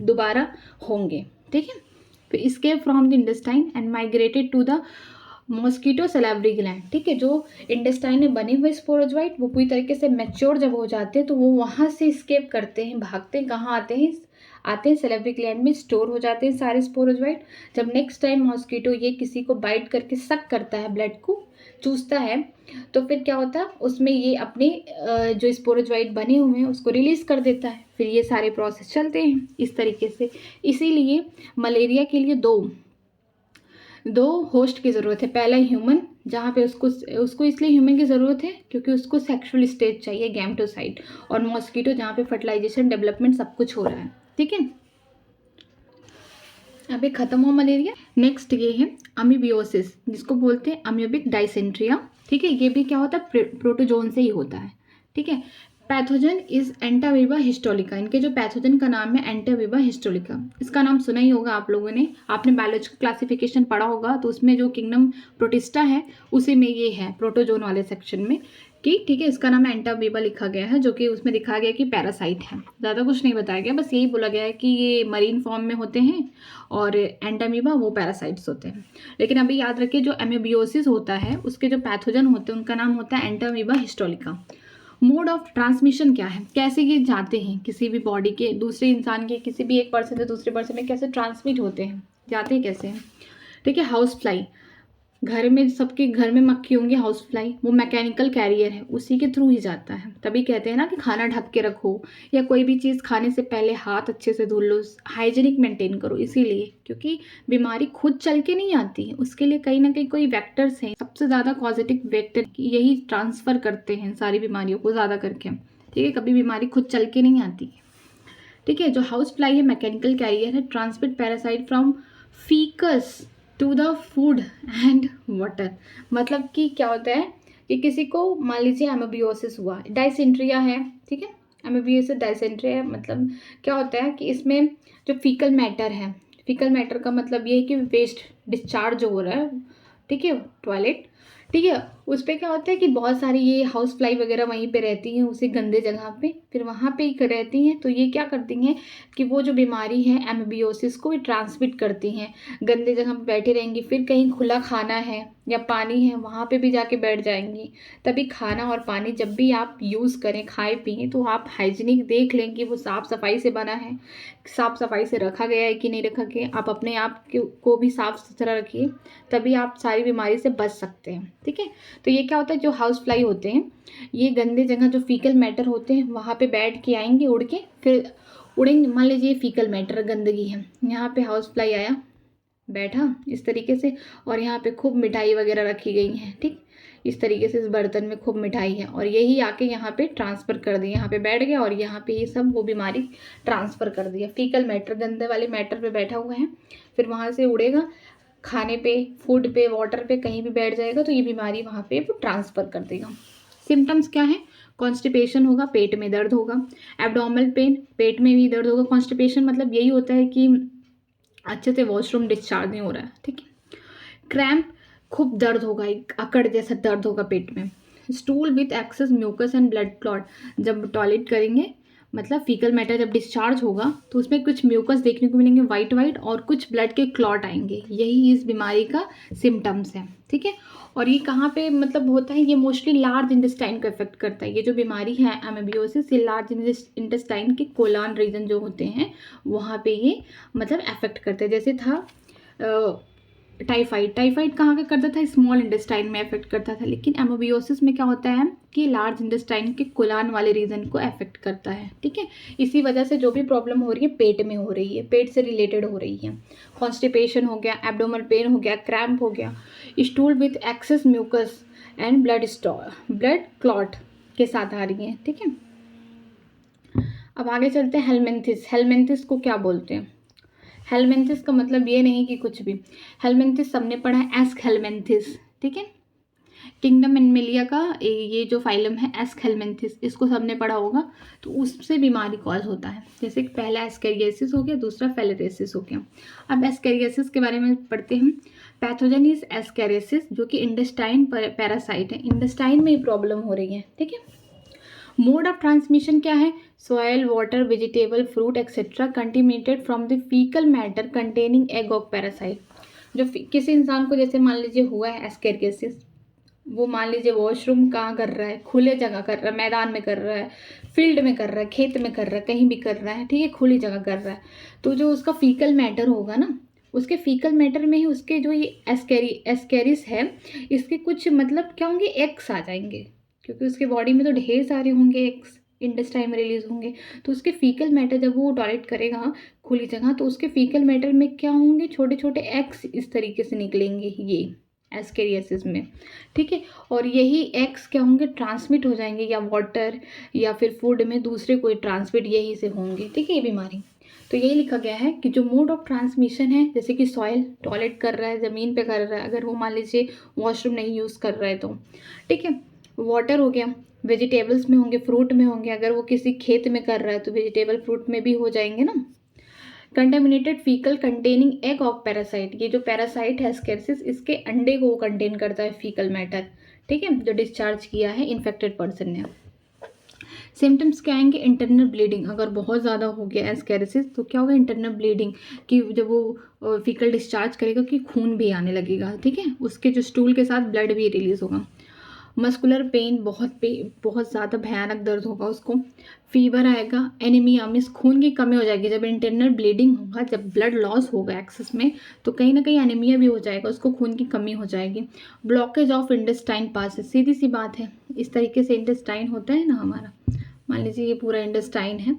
[SPEAKER 1] दोबारा होंगे, ठीक है। फिर escape from the intestine and migrated to the mosquito salivary gland, ठीक है। जो इंटेस्टाइन में बने हुए स्पोरोजोइट वो पूरी तरीके से मैच्योर जब हो जाते हैं तो वो वहाँ से एस्केप करते हैं, भागते हैं, कहाँ आते हैं सैलिवरी ग्लैंड में, स्टोर हो जाते हैं सारे स्पोरोजोइट। जब नेक्स्ट टाइम मॉस्किटो ये किसी को बाइट करके सक करता है, ब्लड को चूसता है, तो फिर क्या होता है, उसमें ये अपने जो स्पोरोजोइट बने हुए हैं उसको रिलीज कर देता है, फिर ये सारे प्रोसेस चलते हैं इस तरीके से। इसीलिए मलेरिया के लिए दो होस्ट की ज़रूरत है। पहला ह्यूमन, जहाँ पे उसको इसलिए ह्यूमन की ज़रूरत है क्योंकि उसको सेक्सुअल स्टेज चाहिए गैमेटोसाइट, और मॉस्किटो जहाँ पे फर्टिलाइजेशन डेवलपमेंट सब कुछ हो रहा है, ठीक है। अभी खत्म हो मलेरिया। नेक्स्ट ये है अमीबियोसिस, जिसको बोलते हैं अमीबिक डाइसेंट्रिया, ठीक है। ये भी क्या होता है, प्रोटोजोन से ही होता है, ठीक है। Pathogen is Entamoeba histolytica. इनके जो पैथोजन का नाम है एंटावीबा हिस्टोलिका। इसका नाम सुना ही होगा आप लोगों ने, आपने बायोलॉजिकल क्लासिफिकेशन पढ़ा होगा, तो उसमें जो किंगडम प्रोटिस्टा है उसी में ये है, प्रोटोजोन वाले सेक्शन में, कि ठीक है इसका नाम एंटावीबा लिखा गया है, जो कि उसमें दिखाया गया कि पैरासाइट है। ज़्यादा कुछ नहीं बताया गया, बस यही बोला गया है कि ये मरीन फॉर्म में होते हैं और एंटामीबा वो पैरासाइट्स होते हैं। लेकिन अभी याद रखिए जो एमीबियोसिस होता है उसके जो पैथोजन होते हैं उनका नाम होता है Entamoeba histolytica. Mode of transmission क्या है, कैसे ये जाते हैं किसी भी बॉडी के दूसरे इंसान के, किसी भी एक पर्सन से दूसरे पर्सन में कैसे ट्रांसमिट होते हैं, जाते हैं कैसे हैं। ठीक है, हाउस फ्लाई, घर में सबके घर में मक्खी होंगी, हाउस फ्लाई वो मैकेनिकल कैरियर है, उसी के थ्रू ही जाता है। तभी कहते हैं ना कि खाना ढक के रखो, या कोई भी चीज़ खाने से पहले हाथ अच्छे से धो लो, हाइजीनिक मेंटेन करो, इसीलिए क्योंकि बीमारी खुद चल के नहीं आती है, उसके लिए कहीं ना कहीं कोई वेक्टर्स हैं, सबसे ज़्यादा पॉजिटिव वेक्टर यही ट्रांसफ़र करते हैं सारी बीमारियों को ज़्यादा करके। ठीक है, कभी बीमारी खुद चल के नहीं आती है। ठीक है, जो हाउस फ्लाई है मैकेनिकल कैरियर है, transmit parasite from faeces to the food and water. मतलब कि क्या होता है कि किसी को मान लीजिए एमोबियोसिस हुआ, डायसेंट्रिया है, ठीक है, एमोबियोसिस डायसेंट्रिया है, मतलब क्या होता है कि इसमें जो फीकल मैटर है, फीकल मैटर का मतलब ये है कि वेस्ट डिस्चार्ज हो रहा है, ठीक है, टॉयलेट, ठीक है, उस पर क्या होता है कि बहुत सारी ये हाउस फ्लाई वगैरह वहीं पे रहती हैं उसी गंदे जगह पे, फिर वहाँ पे ही रहती हैं, तो ये क्या करती हैं कि वो जो बीमारी है एमोबियोसिस को भी ट्रांसमिट करती हैं। गंदे जगह पे बैठी रहेंगी, फिर कहीं खुला खाना है या पानी है वहाँ पे भी जाके बैठ जाएंगी। तभी खाना और पानी जब भी आप यूज़ करें, खाएं पिएँ, तो आप हाइजीनिक देख लें कि वो साफ़ सफाई से बना है, साफ़ सफाई से रखा गया है कि नहीं रखा गया। आप अपने आप को भी साफ़ सुथरा रखिए, तभी आप सारी बीमारी से बच सकते हैं। ठीक है, तो ये क्या होता है, जो हाउस फ्लाई होते हैं ये गंदे जगह जो फीकल मैटर होते हैं वहाँ पे बैठ के आएंगे, उड़ के फिर उड़ेंगे। मान लीजिए फीकल मैटर गंदगी है, यहाँ पे हाउस फ्लाई आया, बैठा इस तरीके से, और यहाँ पे खूब मिठाई वगैरह रखी गई है, ठीक, इस तरीके से इस बर्तन में खूब मिठाई है, और यही आके यहाँ पे ट्रांसफ़र कर दी, यहाँ पे बैठ गया और यहाँ पे ये सब वो बीमारी ट्रांसफ़र कर दिया। फीकल मैटर गंदे वाले मैटर पे बैठा हुआ है, फिर वहाँ से उड़ेगा खाने पे, फूड पे, वाटर पे, कहीं भी बैठ जाएगा तो ये बीमारी वहाँ पे वो ट्रांसफ़र कर देगा। सिम्टम्स क्या है, कॉन्स्टिपेशन होगा, पेट में दर्द होगा, एब्डोमिनल पेन, पेट में भी दर्द होगा। कॉन्स्टिपेशन मतलब यही होता है कि अच्छे से वॉशरूम डिस्चार्ज नहीं हो रहा है, ठीक है। क्रैम्प, खूब दर्द होगा, एक अकड़ जैसा दर्द होगा पेट में। Stool with excess mucus and blood clot, जब टॉयलेट करेंगे मतलब फीकल मैटर जब डिस्चार्ज होगा तो उसमें कुछ म्यूकस देखने को मिलेंगे वाइट वाइट, और कुछ ब्लड के क्लॉट आएंगे, यही इस बीमारी का सिम्टम्स है। ठीक है, और ये कहाँ पे मतलब होता है, ये मोस्टली लार्ज इंटेस्टाइन को इफेक्ट करता है। ये जो बीमारी है एमेबियोसिस, ये लार्ज इंटेस्टाइन के कोलान रीजन जो होते हैं वहाँ पे ये मतलब अफेक्ट करते हैं। जैसे था टाइफाइड, टाइफाइड कहाँ का करता था, स्मॉल इंटेस्टाइन में अफेक्ट करता था, लेकिन एमोबियोसिस में क्या होता है कि लार्ज इंटेस्टाइन के कोलान वाले रीजन को अफेक्ट करता है। ठीक है, इसी वजह से जो भी प्रॉब्लम हो रही है पेट में हो रही है, पेट से रिलेटेड हो रही है। कॉन्स्टिपेशन हो गया, एब्डोमिनल पेन हो गया, क्रैम्प हो गया, stool with excess mucus and blood clot के साथ आ रही है। ठीक है, अब आगे चलते हैं हेलमिंथिस। हेलमिंथिस को क्या बोलते हैं, हेलमिंथिस का मतलब ये नहीं कि कुछ भी, हेलमिंथिस सबने पढ़ा है, एस्क हेलमिंथिस, ठीक है, किंगडम एनिमेलिया का ये जो फाइलम है एस्क हेलमिंथिस, इसको सबने पढ़ा होगा। तो उससे बीमारी कॉज होता है, जैसे पहला एस्केरियासिस हो गया, दूसरा फेलेरेसिस हो गया। अब एस्केरियासिस के बारे में पढ़ते हैं। पैथोजन इज एस्केरियासिस, जो कि इंटेस्टाइन पैरासाइट है, इंटेस्टाइन में ही प्रॉब्लम हो रही है। ठीक है, मोड ऑफ ट्रांसमिशन क्या है, soil, water, vegetable, fruit etcetera contaminated from the faecal matter containing egg of parasite. जो किसी इंसान को जैसे मान लीजिए हुआ है एस्केरियासिस, वो मान लीजिए वॉशरूम कहाँ कर रहा है, खुले जगह कर रहा है, मैदान में कर रहा है, फील्ड में कर रहा है, खेत में कर रहा है, कहीं भी कर रहा है, ठीक है, खुली जगह कर रहा है, तो जो उसका फीकल मैटर होगा ना, उसके फीकल मैटर में ही उसके जो ये एस्केरिस है, इसके कुछ मतलब क्या होंगे, एक्स आ जाएंगे, क्योंकि उसके बॉडी में तो ढेर सारे होंगे एक्स, इंटेस्टाइन में रिलीज होंगे, तो उसके फीकल मैटर जब वो टॉयलेट करेगा खुली जगह, तो उसके फीकल मैटर में क्या होंगे, छोटे छोटे एक्स इस तरीके से निकलेंगे ये एस्केरियासिस में। ठीक है, और यही एक्स क्या होंगे, ट्रांसमिट हो जाएंगे, या वाटर या फिर फूड में दूसरे कोई ट्रांसमिट यही से होंगे। ठीक है, ये बीमारी, तो यही लिखा गया है कि जो मोड ऑफ ट्रांसमिशन है, जैसे कि सॉइल, टॉयलेट कर रहा है, ज़मीन पे कर रहा है, अगर वो मान लीजिए वॉशरूम नहीं यूज़ कर रहा है तो, ठीक है, वाटर हो गया, वेजिटेबल्स में होंगे, फ्रूट में होंगे, अगर वो किसी खेत में कर रहा है तो वेजिटेबल फ्रूट में भी हो जाएंगे ना। Contaminated faecal containing egg of parasite, ये जो पैरासाइट है एस्केरिसिस, इसके अंडे को वो कंटेन करता है फीकल मैटर, ठीक है, जो डिस्चार्ज किया है इन्फेक्टेड पर्सन ने। सिम्टम्स क्या आएंगे? इंटरनल ब्लीडिंग, अगर बहुत ज़्यादा हो गया एस्केरिसिस तो क्या होगा? इंटरनल ब्लीडिंग, कि जब वो फीकल डिस्चार्ज करेगा कि खून भी आने लगेगा, ठीक है, उसके जो स्टूल के साथ ब्लड भी रिलीज होगा। मस्कुलर पेन, बहुत ज़्यादा भयानक दर्द होगा उसको। फीवर आएगा, एनीमिया मीन्स खून की कमी हो जाएगी, जब इंटरनल ब्लीडिंग होगा, जब ब्लड लॉस होगा एक्सेस में, तो कहीं ना कहीं एनीमिया भी हो जाएगा, उसको खून की कमी हो जाएगी। ब्लॉकेज ऑफ इंटेस्टाइन पासेस, सीधी सी बात है, इस तरीके से इंटेस्टाइन होता है ना हमारा, मान लीजिए ये पूरा इंटेस्टाइन है,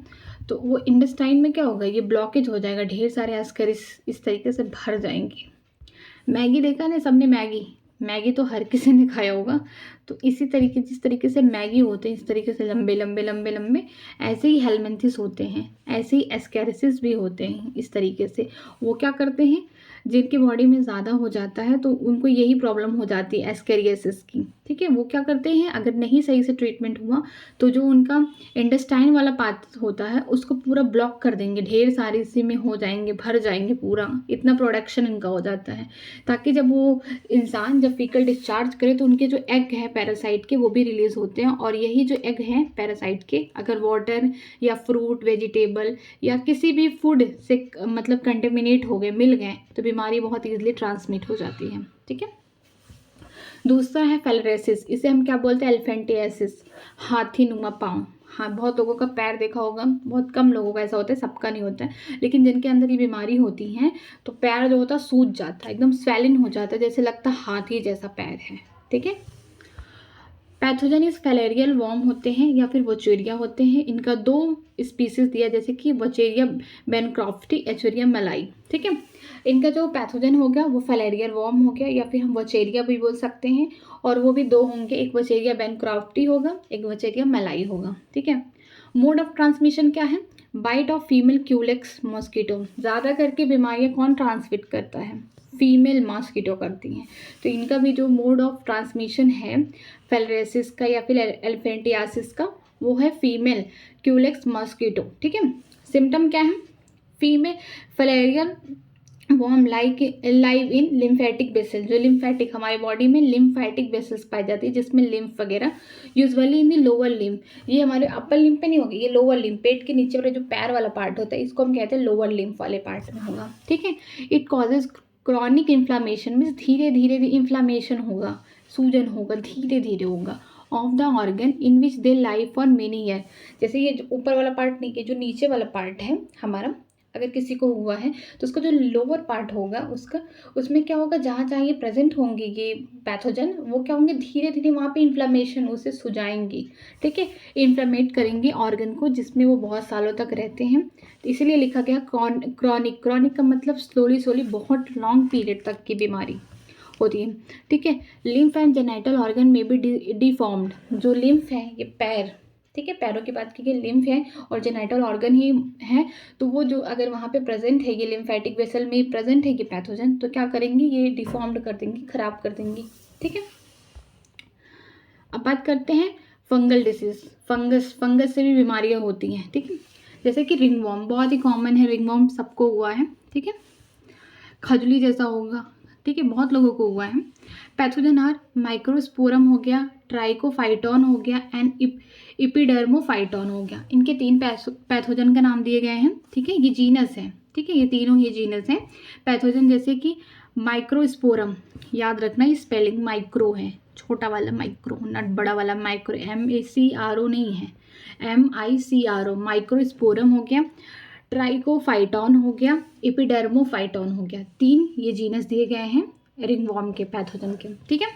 [SPEAKER 1] तो वो इंटेस्टाइन में क्या होगा? ये ब्लॉकेज हो जाएगा, ढेर सारे एस्केरिस इस तरीके से भर जाएंगे। मैगी देखा ना सबने, मैगी तो हर किसी ने खाया होगा, तो इसी तरीके, जिस तरीके से मैगी होते हैं इस तरीके से लंबे लंबे लंबे लंबे, ऐसे ही हेलमिंथिस होते हैं, ऐसे ही एस्केरिसिस भी होते हैं इस तरीके से। वो क्या करते हैं, जिनकी बॉडी में ज़्यादा हो जाता है तो उनको यही प्रॉब्लम हो जाती है एस्केरियसिस की, ठीक है। वो क्या करते हैं, अगर नहीं सही से ट्रीटमेंट हुआ तो जो उनका इंटेस्टाइन वाला पार्ट होता है उसको पूरा ब्लॉक कर देंगे, ढेर सारे इसी में हो जाएंगे, भर जाएंगे, पूरा इतना प्रोडक्शन इनका हो जाता है, ताकि जब वो इंसान जब फीकल डिस्चार्ज करे तो उनके जो एग है पैरासाइट के वो भी रिलीज होते हैं, और यही जो एग हैं पैरासाइट के अगर वाटर या फ्रूट, वेजिटेबल या किसी भी फूड से मतलब कंटेमिनेट हो गए, मिल गए, तो बीमारी बहुत ईजिली ट्रांसमिट हो जाती है, ठीक है। दूसरा है फेलरेसिस, इसे हम क्या बोलते हैं? एलिफेंटियासिस, हाथी नुमा पाँव। हाँ, बहुत लोगों का पैर देखा होगा, बहुत कम लोगों का ऐसा होता है, सबका नहीं होता है, लेकिन जिनके अंदर ये बीमारी होती है तो पैर जो होता है सूज जाता है, एकदम स्वेलिन हो जाता है, जैसे लगता है हाथी जैसा पैर है, ठीक है। पैथोजन इस फैलेरियल वॉर्म होते हैं या फिर वोचेरिया होते हैं, इनका 2 स्पीसीज दिया, जैसे कि वोचेरिया बेनक्रॉफ्टी, एचेरिया मलाई, ठीक है। इनका जो पैथोजन हो गया वो फैलेरियल वॉर्म हो गया, या फिर हम वोचेरिया भी बोल सकते हैं, और वो भी 2 होंगे, एक वोचेरिया बेनक्रॉफ्टी होगा, एक वोचेरिया मलाई होगा, ठीक है। मोड ऑफ ट्रांसमिशन क्या है? Bite of female Culex mosquito, ज़्यादा करके बीमारियाँ कौन ट्रांसमिट करता है? फीमेल मॉस्किटो करती हैं, तो इनका भी जो मोड ऑफ ट्रांसमिशन है फेलरेसिस का या फिर एलिफेंटियासिस का, वो है फीमेल क्यूलेक्स मॉस्किटो, ठीक है। सिम्टम क्या है? Female filarial worm live in lymphatic vessel, जो लिम्फेटिक हमारी बॉडी में लिम्फेटिक वेसल्स पाई जाती है, जिसमें लिम्फ वगैरह, usually in the lower limb, ये हमारे अपर लिम्फ पे नहीं होगी, ये लोअर लिम्फ, पेट के नीचे वाला जो पैर वाला पार्ट होता है इसको हम कहते हैं लोअर लिम्फ वाले पार्ट में होगा, ठीक है। It causes chronic inflammation, means धीरे धीरे इन्फ्लामेशन होगा, सूजन होगा, धीरे धीरे होगा, of the organ in which they live for many year, जैसे ये जो ऊपर वाला पार्ट नहीं, ये जो नीचे वाला पार्ट है हमारा, अगर किसी को हुआ है तो उसका जो लोअर पार्ट होगा उसका, उसमें क्या होगा, जहाँ जहाँ ये प्रेजेंट होंगे ये पैथोजन, वो क्या होंगे, धीरे धीरे वहाँ पे इन्फ्लामेशन उसे सुझाएंगी, ठीक है, इन्फ्लामेट करेंगे ऑर्गन को, जिसमें वो बहुत सालों तक रहते हैं, तो इसीलिए लिखा गया क्रॉनिक, क्रॉनिक का मतलब स्लोली स्लोली, बहुत लॉन्ग पीरियड तक की बीमारी होती है, ठीक है। लिम्फ एंड जेनाइटल ऑर्गन में भी डिफॉर्म्ड, जो लिम्फ है ये पैर, ठीक है, पैरों की बात की गई, लिम्फ है और जेनाइटल ऑर्गन ही है, तो वो जो अगर वहाँ पे प्रेजेंट है, ये लिम्फेटिक वेसल में प्रेजेंट है ये पैथोजन, तो क्या करेंगे, ये डिफॉर्म्ड कर देंगे, खराब कर देंगे, ठीक है। अब बात करते हैं फंगल डिसीज, फंगस से भी बीमारियाँ होती हैं, ठीक है, जैसे कि रिंगवॉर्म, बहुत ही कॉमन है, रिंगवॉर्म सबको हुआ है, ठीक है, खजली जैसा होगा, ठीक है, बहुत लोगों को हुआ है। पैथोजन आर माइक्रोस्पोरम हो गया, ट्राइकोफाइटॉन हो गया एंड इपिडर्मोफाइटॉन हो गया, इनके 3 पैथोजन का नाम दिए गए हैं, ठीक है, ये जीनस है, ठीक है, ये तीनों ही जीनस हैं पैथोजन, जैसे कि माइक्रोस्पोरम, याद रखना ये स्पेलिंग माइक्रो है, छोटा वाला माइक्रो, नट बड़ा वाला माइक्रो, MACRO नहीं है, MICRO, माइक्रोस्पोरम हो गया, ट्राइकोफाइटॉन हो गया, एपिडर्मोफाइटॉन हो गया, 3 ये जीनस दिए गए हैं रिंगवॉर्म के पैथोजन के, ठीक है।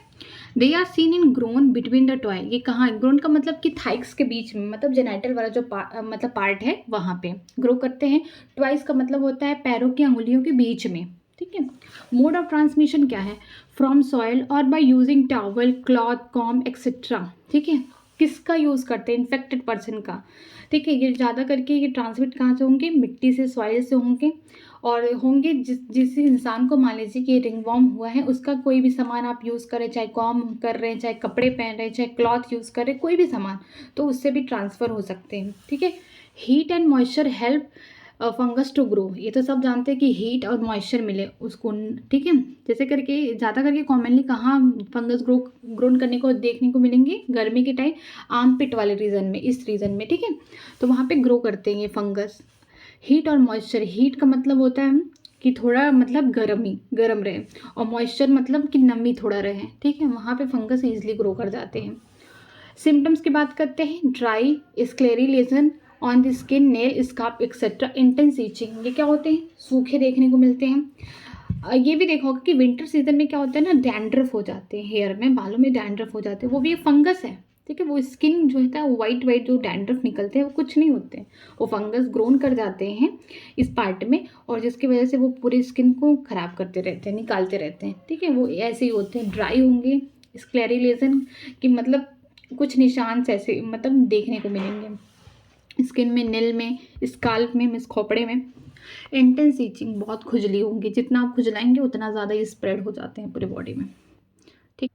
[SPEAKER 1] They are seen in groin between the toes, ये कहाँ, ग्रोन का मतलब कि थाइक्स के बीच में, मतलब जेनाइटल वाला जो मतलब पार्ट है वहाँ पे ग्रो करते हैं, ट्वाइस का मतलब होता है पैरों की अंगुलियों के बीच में, ठीक है। मोड ऑफ ट्रांसमिशन क्या है? फ्रॉम सॉइल और by using towel, cloth, com etcetera, ठीक है, किसका यूज़ करते हैं? इन्फेक्टेड पर्सन का, ठीक है। ये ज़्यादा करके ये ट्रांसमिट कहाँ से होंगे? मिट्टी से, सॉइल से होंगे, और होंगे जिस इंसान को मान लीजिए कि रिंगवॉर्म हुआ है, उसका कोई भी सामान आप यूज़ करें, चाहे कॉम कर रहे हैं, चाहे कपड़े पहन रहे हैं, चाहे क्लॉथ यूज़ कर रहे हैं, कोई भी सामान, तो उससे भी ट्रांसफ़र हो सकते हैं। ठीक है। Heat and moisture help fungus to grow. ये तो सब जानते हैं कि हीट और मॉइस्चर मिले उसको। ठीक है। जैसे करके ज़्यादा करके कॉमनली कहाँ फंगस ग्रोन करने को देखने को मिलेंगे, गर्मी के टाइम आर्मपिट वाले रीजन में, इस रीजन में। ठीक है। तो वहाँ पे ग्रो करते हैं ये फंगस। हीट और मॉइस्चर, हीट का मतलब होता है कि थोड़ा मतलब गर्म रहे, और मॉइस्चर मतलब कि नमी थोड़ा रहे। ठीक है। वहाँ पे फंगस ईजिली ग्रो कर जाते हैं। सिम्टम्स की बात करते हैं, dry scaly lesion on the skin, nail scrape etcetera, intense itching. ये क्या होते हैं, सूखे देखने को मिलते हैं। ये भी देखा होगा कि विंटर सीजन में क्या होता है ना, डैंड्रफ हो जाते हैं हेयर में, बालों में डैंड्रफ हो जाते हैं, वो भी एक फंगस है। ठीक है। वो स्किन जो होता है, वो वाइट जो डैंड्रफ निकलते हैं, वो कुछ नहीं होते हैं, वो फंगस ग्रोन कर जाते हैं इस पार्ट में, और जिसकी वजह से वो पूरी स्किन को ख़राब करते रहते हैं, निकालते रहते हैं। ठीक है। वो ऐसे ही होते हैं, ड्राई होंगे, स्क्लेरी लेजन की मतलब कुछ निशान से ऐसे मतलब देखने को मिलेंगे स्किन में, नेल में, स्काल्प में, मिस खोपड़े में। इंटेंस ईचिंग, बहुत खुजली होंगी, जितना आप खुजलाएंगे उतना ज़्यादा ये स्प्रेड हो जाते हैं पूरी बॉडी में। ठीक।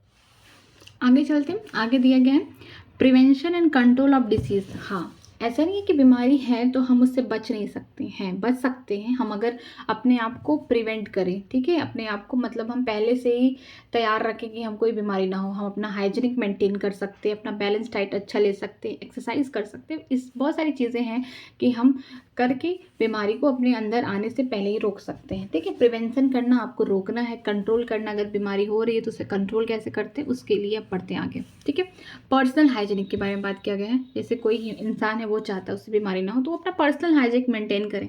[SPEAKER 1] आगे चलते हैं। आगे दिया गया है prevention and control of disease. हाँ, ऐसा नहीं है कि बीमारी है तो हम उससे बच नहीं सकते हैं, बच सकते हैं हम अगर अपने आप को प्रिवेंट करें। ठीक है। अपने आप को मतलब हम पहले से ही तैयार रखें कि हम कोई बीमारी ना हो। हम अपना हाइजीनिक मेंटेन कर सकते हैं, अपना बैलेंस डाइट अच्छा ले सकते हैं, एक्सरसाइज कर सकते हैं। इस बहुत सारी चीज़ें हैं कि हम करके बीमारी को अपने अंदर आने से पहले ही रोक सकते हैं। ठीक है। प्रिवेंशन करना, आपको रोकना है, कंट्रोल करना। अगर बीमारी हो रही है तो उसे कंट्रोल कैसे करते हैं, उसके लिए अब बढ़ते हैं आगे। ठीक है। पर्सनल हाइजीनिक के बारे में बात किया गया है। जैसे कोई इंसान है, वो चाहता है उससे बीमारी ना हो, तो वो अपना पर्सनल हाइजीनिक मेंटेन करें।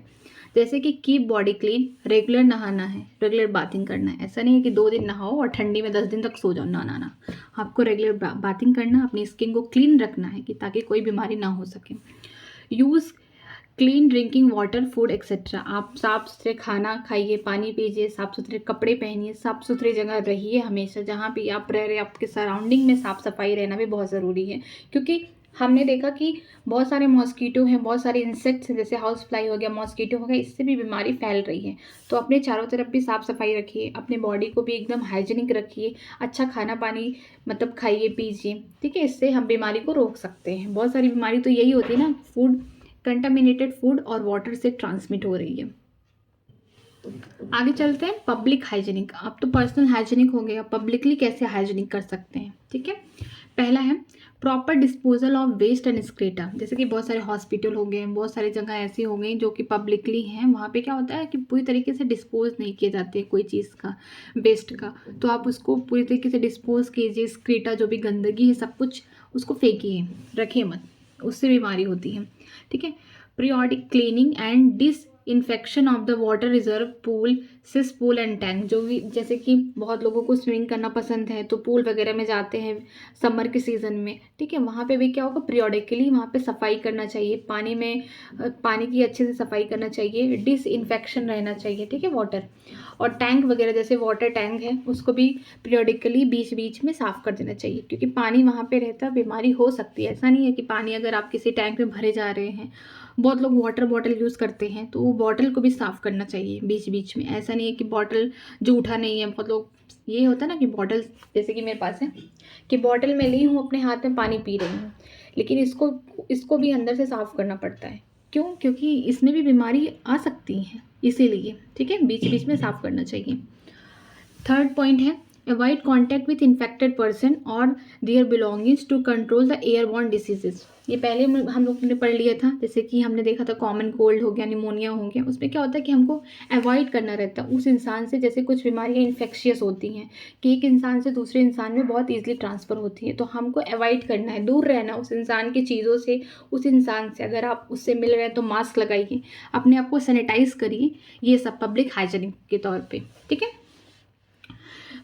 [SPEAKER 1] जैसे कि कीप बॉडी क्लीन, रेगुलर नहाना है, रेगुलर बाथिंग करना है। ऐसा नहीं है कि 2 दिन नहाओ और ठंडी में 10 दिन तक सो जाओ, ना। आपको रेगुलर बाथिंग करना, अपनी स्किन को क्लीन रखना है कि ताकि कोई बीमारी ना हो सके। Use clean drinking water, food etcetera. आप साफ सुथरे खाना खाइए, पानी पीजिए, साफ सुथरे कपड़े पहनिए, साफ सुथरी जगह रहिए हमेशा। जहाँ भी आप रह रहे हैं, आपके सराउंडिंग में साफ सफाई रहना भी बहुत ज़रूरी है, क्योंकि हमने देखा कि बहुत सारे मॉस्कीटो हैं, बहुत सारे इंसेक्ट्स हैं, जैसे हाउस फ्लाई हो गया, मॉस्कीटो हो गया, इससे भी बीमारी फैल रही है। तो अपने चारों तरफ भी साफ सफाई रखिए, अपने बॉडी को भी एकदम हाइजीनिक रखिए, अच्छा खाना पानी मतलब खाइए पीजिए। ठीक है। इससे हम बीमारी को रोक सकते हैं। बहुत सारी बीमारी तो यही होती है ना, फूड कंटामिनेटेड फूड और वाटर से ट्रांसमिट हो रही है। आगे चलते हैं पब्लिक हाइजीनिक। अब तो पर्सनल हाइजीनिक हो गया, पब्लिकली कैसे हाइजीनिक कर सकते हैं। ठीक है। पहला है proper disposal of waste and excreta. जैसे कि बहुत सारे हॉस्पिटल हो गए, बहुत सारी जगह ऐसी हो गई जो कि पब्लिकली हैं, वहाँ पे क्या होता है कि पूरी तरीके से डिस्पोज नहीं किए जाते कोई चीज़ का, वेस्ट का। तो आप उसको पूरी तरीके से डिस्पोज कीजिए, एक्सक्रीटा जो भी गंदगी है सब कुछ उसको फेंकिए, रखिए मत, उससे बीमारी होती है। ठीक है। Periodic cleaning and disinfection of the water reserve, pool, cesspool and tank. जो भी जैसे कि बहुत लोगों को स्विमिंग करना पसंद है तो पूल वगैरह में जाते हैं समर के सीज़न में। ठीक है। वहाँ पे भी क्या होगा, पीरियोडिकली वहाँ पे सफाई करना चाहिए, पानी में पानी की अच्छे से सफाई करना चाहिए, डिसइंफेक्शन रहना चाहिए। ठीक है। वाटर और टैंक वगैरह, जैसे वाटर टैंक है, उसको भी पीरियोडिकली बीच बीच में साफ़ कर देना चाहिए, क्योंकि पानी वहाँ पे रहता है, बीमारी हो सकती है। ऐसा नहीं है कि पानी अगर आप किसी टैंक में भरे जा रहे हैं, बहुत लोग वाटर बॉटल यूज़ करते हैं, तो वो बॉटल को भी साफ़ करना चाहिए बीच बीच में। ऐसा नहीं है कि बॉटल जूठा नहीं है। बहुत लोग ये होता है ना कि बॉटल, जैसे कि मेरे पास है कि बॉटल में ली हूँ, अपने हाथ में पानी पी रही हूँ, लेकिन इसको भी अंदर से साफ़ करना पड़ता है। क्यों? क्योंकि इसमें भी बीमारी आ सकती है, इसीलिए। ठीक है। बीच बीच में साफ़ करना चाहिए। थर्ड पॉइंट है avoid contact with infected person और their belongings to control the airborne diseases. ये पहले हम लोग ने पढ़ लिया था, जैसे कि हमने देखा था कॉमन कोल्ड हो गया, निमोनिया हो गया। उसमें क्या होता है कि हमको अवॉइड करना रहता है उस इंसान से। जैसे कुछ बीमारियाँ इन्फेक्शियस होती हैं कि एक इंसान से दूसरे इंसान में बहुत ईजिली ट्रांसफ़र होती है, तो हमको अवॉइड करना है, दूर रहना उस इंसान की चीज़ों से, उस इंसान से। अगर आप उससे मिल रहे हैं तो मास्क लगाइए, अपने आप को सैनिटाइज करिए। ये सब पब्लिक हाइजीनिक के तौर पर। ठीक है।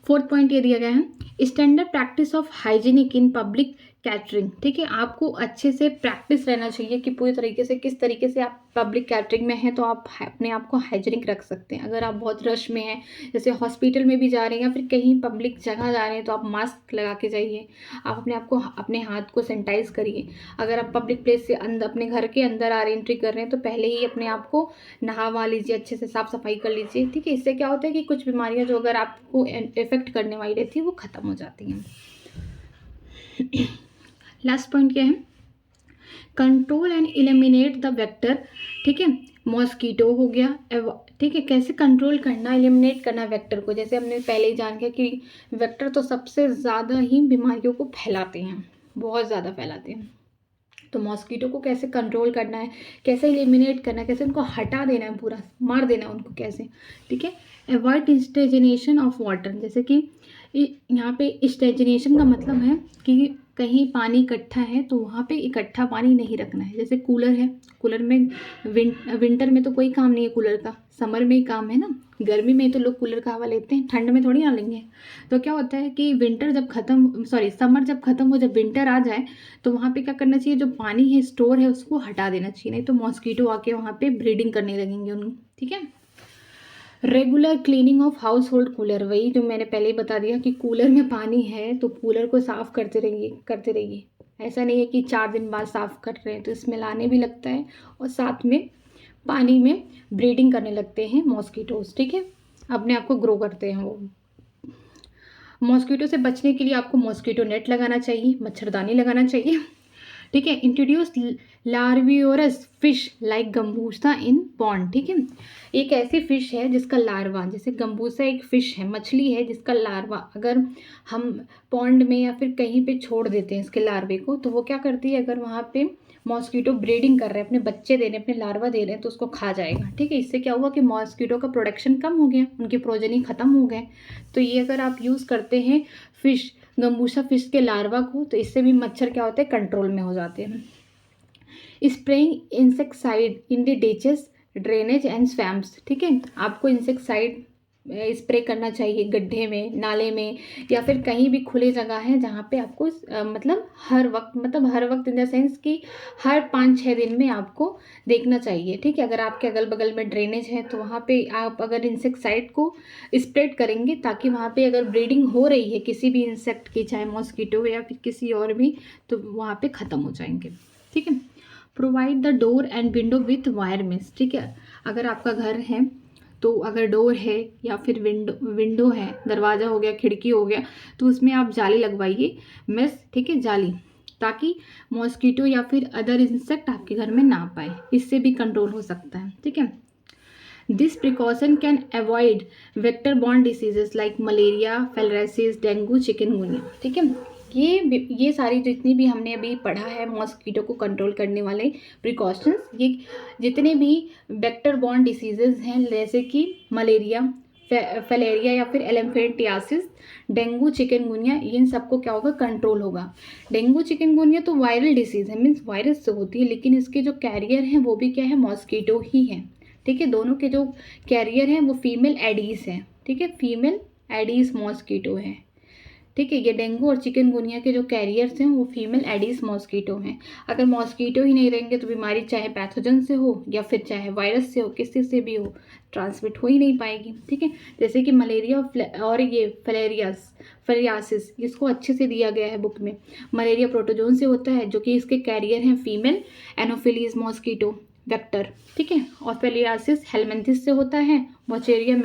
[SPEAKER 1] फोर्थ पॉइंट ये दिया गया है standard practice of hygienic in public catering, ठीक है। आपको अच्छे से प्रैक्टिस रहना चाहिए कि पूरी तरीके से किस तरीके से आप पब्लिक कैटरिंग में हैं तो आप अपने आप को हाइजीनिक रख सकते हैं। अगर आप बहुत रश में हैं, जैसे हॉस्पिटल में भी जा रहे हैं या फिर कहीं पब्लिक जगह जा रहे हैं, तो आप मास्क लगा के जाइए। आप अपने आप को, अपने हाथ को सैनिटाइज करिए। अगर आप पब्लिक प्लेस से अंदर, अपने घर के अंदर आ रहे एंट्री कर रहे हैं, तो पहले ही अपने आप को नहा वहा लीजिए, अच्छे से साफ सफाई कर लीजिए, ठीक है। इससे क्या होता है कि कुछ बीमारियां जो अगर आपको इफेक्ट करने वाली रहती है वो खत्म हो जाती हैं। लास्ट पॉइंट क्या है, control and eliminate the vector, ठीक है। मॉस्कीटो हो गया, ठीक है। कैसे कंट्रोल करना, एलिमिनेट करना वेक्टर को, जैसे हमने पहले ही जान गया कि वेक्टर तो सबसे ज़्यादा ही बीमारियों को फैलाते हैं, बहुत ज़्यादा फैलाते हैं। तो मॉस्कीटो को कैसे कंट्रोल करना है, कैसे एलिमिनेट करना है, कैसे उनको हटा देना है, पूरा मार देना है उनको कैसे, ठीक है। अवॉइड स्टेजिनेशन ऑफ वाटर, जैसे कि यहाँ पे स्टेजिनेशन का मतलब है कि कहीं पानी इकट्ठा है तो वहाँ पे इकट्ठा पानी नहीं रखना है। जैसे कूलर है, कूलर में विंटर में तो कोई काम नहीं है कूलर का, समर में ही काम है ना। गर्मी में तो लोग कूलर का हवा लेते हैं, ठंड में थोड़ी ना लेंगे। तो क्या होता है कि विंटर जब खत्म, सॉरी समर जब खत्म हो, जब विंटर आ जाए तो वहाँ पे क्या करना चाहिए, जो पानी है स्टोर है उसको हटा देना चाहिए, नहीं तो मॉस्कीटो आके वहाँ पे ब्रीडिंग करने लगेंगे उनको, ठीक है। Regular cleaning of house hold cooler, वही जो मैंने पहले ही बता दिया कि कूलर में पानी है तो कूलर को साफ़ करते रहिए, करते रहिए। ऐसा नहीं है कि 4 दिन बाद साफ़ कर रहे हैं, तो स्मेल आने भी लगता है और साथ में पानी में ब्रीडिंग करने लगते हैं मॉस्कीटोज, ठीक है। अपने आप को ग्रो करते हैं वो। मॉस्कीटो से बचने के लिए आपको मॉस्कीटो नेट लगाना चाहिए, मच्छरदानी लगाना चाहिए, ठीक है। Introduce larvivorous fish like gambusia in pond, ठीक है। एक ऐसी फिश है जिसका लार्वा, जैसे गम्बूसा एक फिश है, मछली है जिसका लार्वा अगर हम पॉन्ड में या फिर कहीं पे छोड़ देते हैं इसके लार्वे को, तो वो क्या करती है, अगर वहाँ पे मॉस्कीटो ब्रीडिंग कर रहे हैं, अपने बच्चे दे रहे हैं, अपने लार्वा दे रहे हैं, तो उसको खा जाएगा, ठीक है। इससे क्या हुआ कि मॉस्कीटो का प्रोडक्शन कम हो गया, उनके प्रोजनी खत्म हो गए। तो ये अगर आप यूज़ करते हैं फिश, गम्बूसा फिश के लार्वा को, तो इससे भी मच्छर क्या होते हैं, कंट्रोल में हो जाते हैं। Spraying insecticide in the ditches, drainage and swamps, ठीक है। आपको इंसेक्टिसाइड स्प्रे करना चाहिए गड्ढे में, नाले में, या फिर कहीं भी खुली जगह है जहाँ पे आपको मतलब हर वक्त इन द सेंस कि हर 5-6 दिन में आपको देखना चाहिए, ठीक है। अगर आपके अगल बगल में ड्रेनेज है तो वहाँ पे आप अगर इंसेक्टिसाइड को स्प्रेड करेंगे, ताकि वहाँ पे अगर ब्रीडिंग हो रही है किसी भी इंसेक्ट की, चाहे मॉस्कीटो या फिर किसी और भी, तो वहाँ पे ख़त्म हो जाएंगे, ठीक है। Provide the door and window with wire mesh, ठीक है। अगर आपका घर है तो अगर डोर है या फिर विंडो है, दरवाज़ा हो गया, खिड़की हो गया, तो उसमें आप जाली लगवाइए, मेश, ठीक है, जाली, ताकि मॉस्कीटो या फिर अदर इंसेक्ट आपके घर में ना पाए, इससे भी कंट्रोल हो सकता है, ठीक है। This precaution can avoid vector borne diseases like malaria, filariasis, dengue, chikungunya, ठीक है। ये सारी जितनी भी हमने अभी पढ़ा है मॉस्कीटो को कंट्रोल करने वाले प्रिकॉशंस, ये जितने भी वेक्टर बॉर्न डिसीजेज हैं, जैसे कि मलेरिया, फलेरिया या फिर एलिफेंटियासिस, डेंगू, चिकनगुनिया, इन सबको क्या होगा, कंट्रोल होगा। डेंगू चिकनगुनिया तो वायरल डिसीज़ है, मीन्स वायरस से होती है, लेकिन इसके जो कैरियर हैं वो भी क्या है, मॉस्कीटो ही हैं, ठीक है। दोनों के जो कैरियर हैं वो फीमेल एडीज हैं, ठीक है, फीमेल एडीज मॉस्कीटो हैं, ठीक है। ये डेंगू और चिकनगुनिया के जो कैरियर्स हैं वो फीमेल एडिस मॉस्कीटो हैं। अगर मॉस्कीटो ही नहीं रहेंगे तो बीमारी चाहे पैथोजन से हो या फिर चाहे वायरस से हो, किसी से भी हो, ट्रांसमिट हो ही नहीं पाएगी, ठीक है। जैसे कि मलेरिया और ये फिलियासिस, इसको अच्छे से दिया गया है बुक में। मलेरिया प्रोटोजोन से होता है, जो कि इसके कैरियर हैं फीमेल एनोफिलीज मॉस्कीटो वेक्टर, ठीक है। और फिलियासिस हेलमिंथिस से होता है, वचेरिया